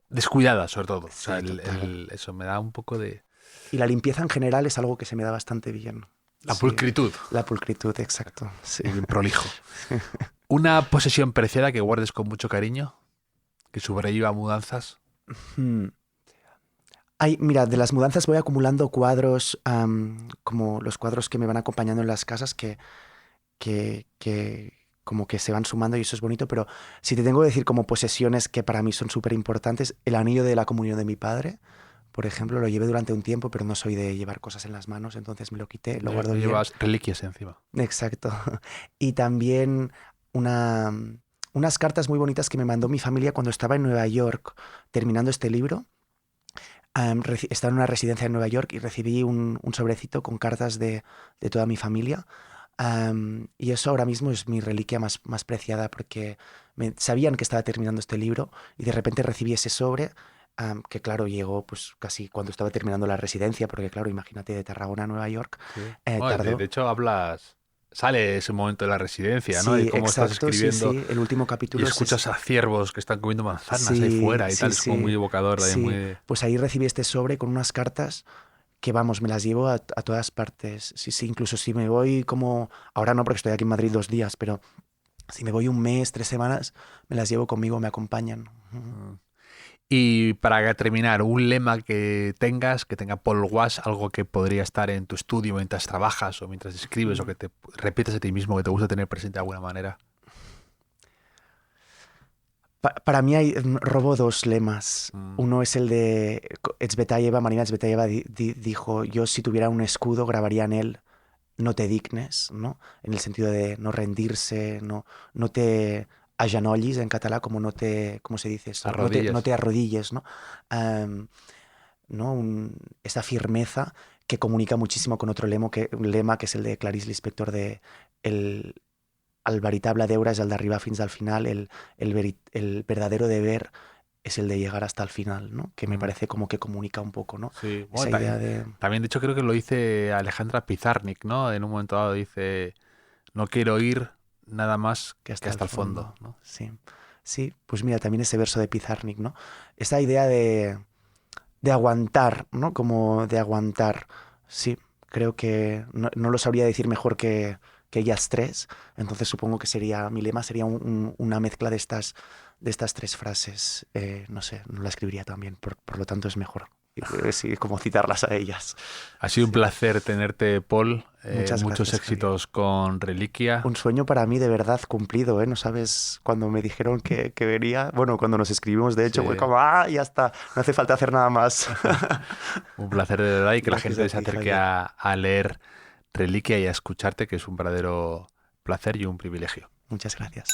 descuidadas sobre todo. O sea, Sí, total. eso me da un poco de... Y la limpieza en general es algo que se me da bastante bien. La Sí, pulcritud. la pulcritud, exacto. Sí. Y bien prolijo. Una posesión preciada que guardes con mucho cariño, que sobreviva a mudanzas. Hmm. Ay, mira, de las mudanzas voy acumulando cuadros, como los cuadros que me van acompañando en las casas que como que se van sumando y eso es bonito, pero si te tengo que decir como posesiones que para mí son súper importantes, el anillo de la comunión de mi padre, por ejemplo, lo llevé durante un tiempo, pero no soy de llevar cosas en las manos, entonces me lo quité, lo guardo No bien. llevas reliquias encima. Exacto. Y también una, unas cartas muy bonitas que me mandó mi familia cuando estaba en Nueva York terminando este libro. Estaba en una residencia en Nueva York y recibí un sobrecito con cartas de toda mi familia. Y eso ahora mismo es mi reliquia más preciada porque sabían que estaba terminando este libro y de repente recibí ese sobre que claro, llegó pues casi cuando estaba terminando la residencia, porque claro, imagínate de Tarragona a Nueva York, Sí. Bueno, tardó. de hecho, sale ese momento de la residencia, ¿no? Y Sí, cómo estás exacto, sí, escribiendo sí. El último y capítulo escuchas a ciervos que están comiendo manzanas ahí Sí, fuera y sí, tal. Es como muy sí. evocador, Sí, muy... pues ahí recibí este sobre con unas cartas que vamos, me las llevo a todas partes. Sí, sí, incluso si me voy como, ahora no porque estoy aquí en Madrid 2 días, pero si me voy un mes, 3 semanas, me las llevo conmigo, me acompañan. Ujú. Y para terminar, un lema que tenga Paul Wass, algo que podría estar en tu estudio mientras trabajas o mientras escribes o que te repites a ti mismo, que te gusta tener presente de alguna manera. Para mí robo 2 lemas. Uno es el de Etsbetayeva, Marina Etsbetayeva dijo, yo si tuviera un escudo grabaría en él, no te dignes, ¿no? En el sentido de no rendirse, no te agenollis en catalán, como no te, ¿cómo se dice esto? No Arrodillas. te arrodilles, ¿no? Am, ¿no? Esa firmeza que comunica muchísimo con otro un lema que es el de Clarice Lispector de el veritable deure és el d'arribar fins al final, el verdadero deber es el de llegar hasta el final, ¿no? Que me parece como que comunica un poco, ¿no? Sí. Esa Bueno, idea de... también, de hecho, creo que lo dice Alejandra Pizarnik, ¿no? En un momento dado dice, no quiero ir nada más que que hasta el fondo, ¿no? Sí, sí, pues mira, también ese verso de Pizarnik, ¿no? Esa idea de aguantar, ¿no? Como de aguantar. Sí, creo que no lo sabría decir mejor que ellas tres, entonces supongo que mi lema sería una mezcla de estas 3 frases. No sé, no la escribiría también, por lo tanto es mejor. Sí, como citarlas a ellas. Ha sido un Sí. placer tenerte, Paul. Muchas Muchos gracias, éxitos con Reliquia. Un sueño para mí de verdad cumplido, ¿eh? No sabes, cuando me dijeron que venía, bueno, cuando nos escribimos, de hecho, Sí. fue como, ya está, no hace falta hacer nada más. Un placer de verdad y que la Gracias gente a se ti, acerque Javier. a leer Reliquia y a escucharte, que es un verdadero placer y un privilegio. Muchas gracias.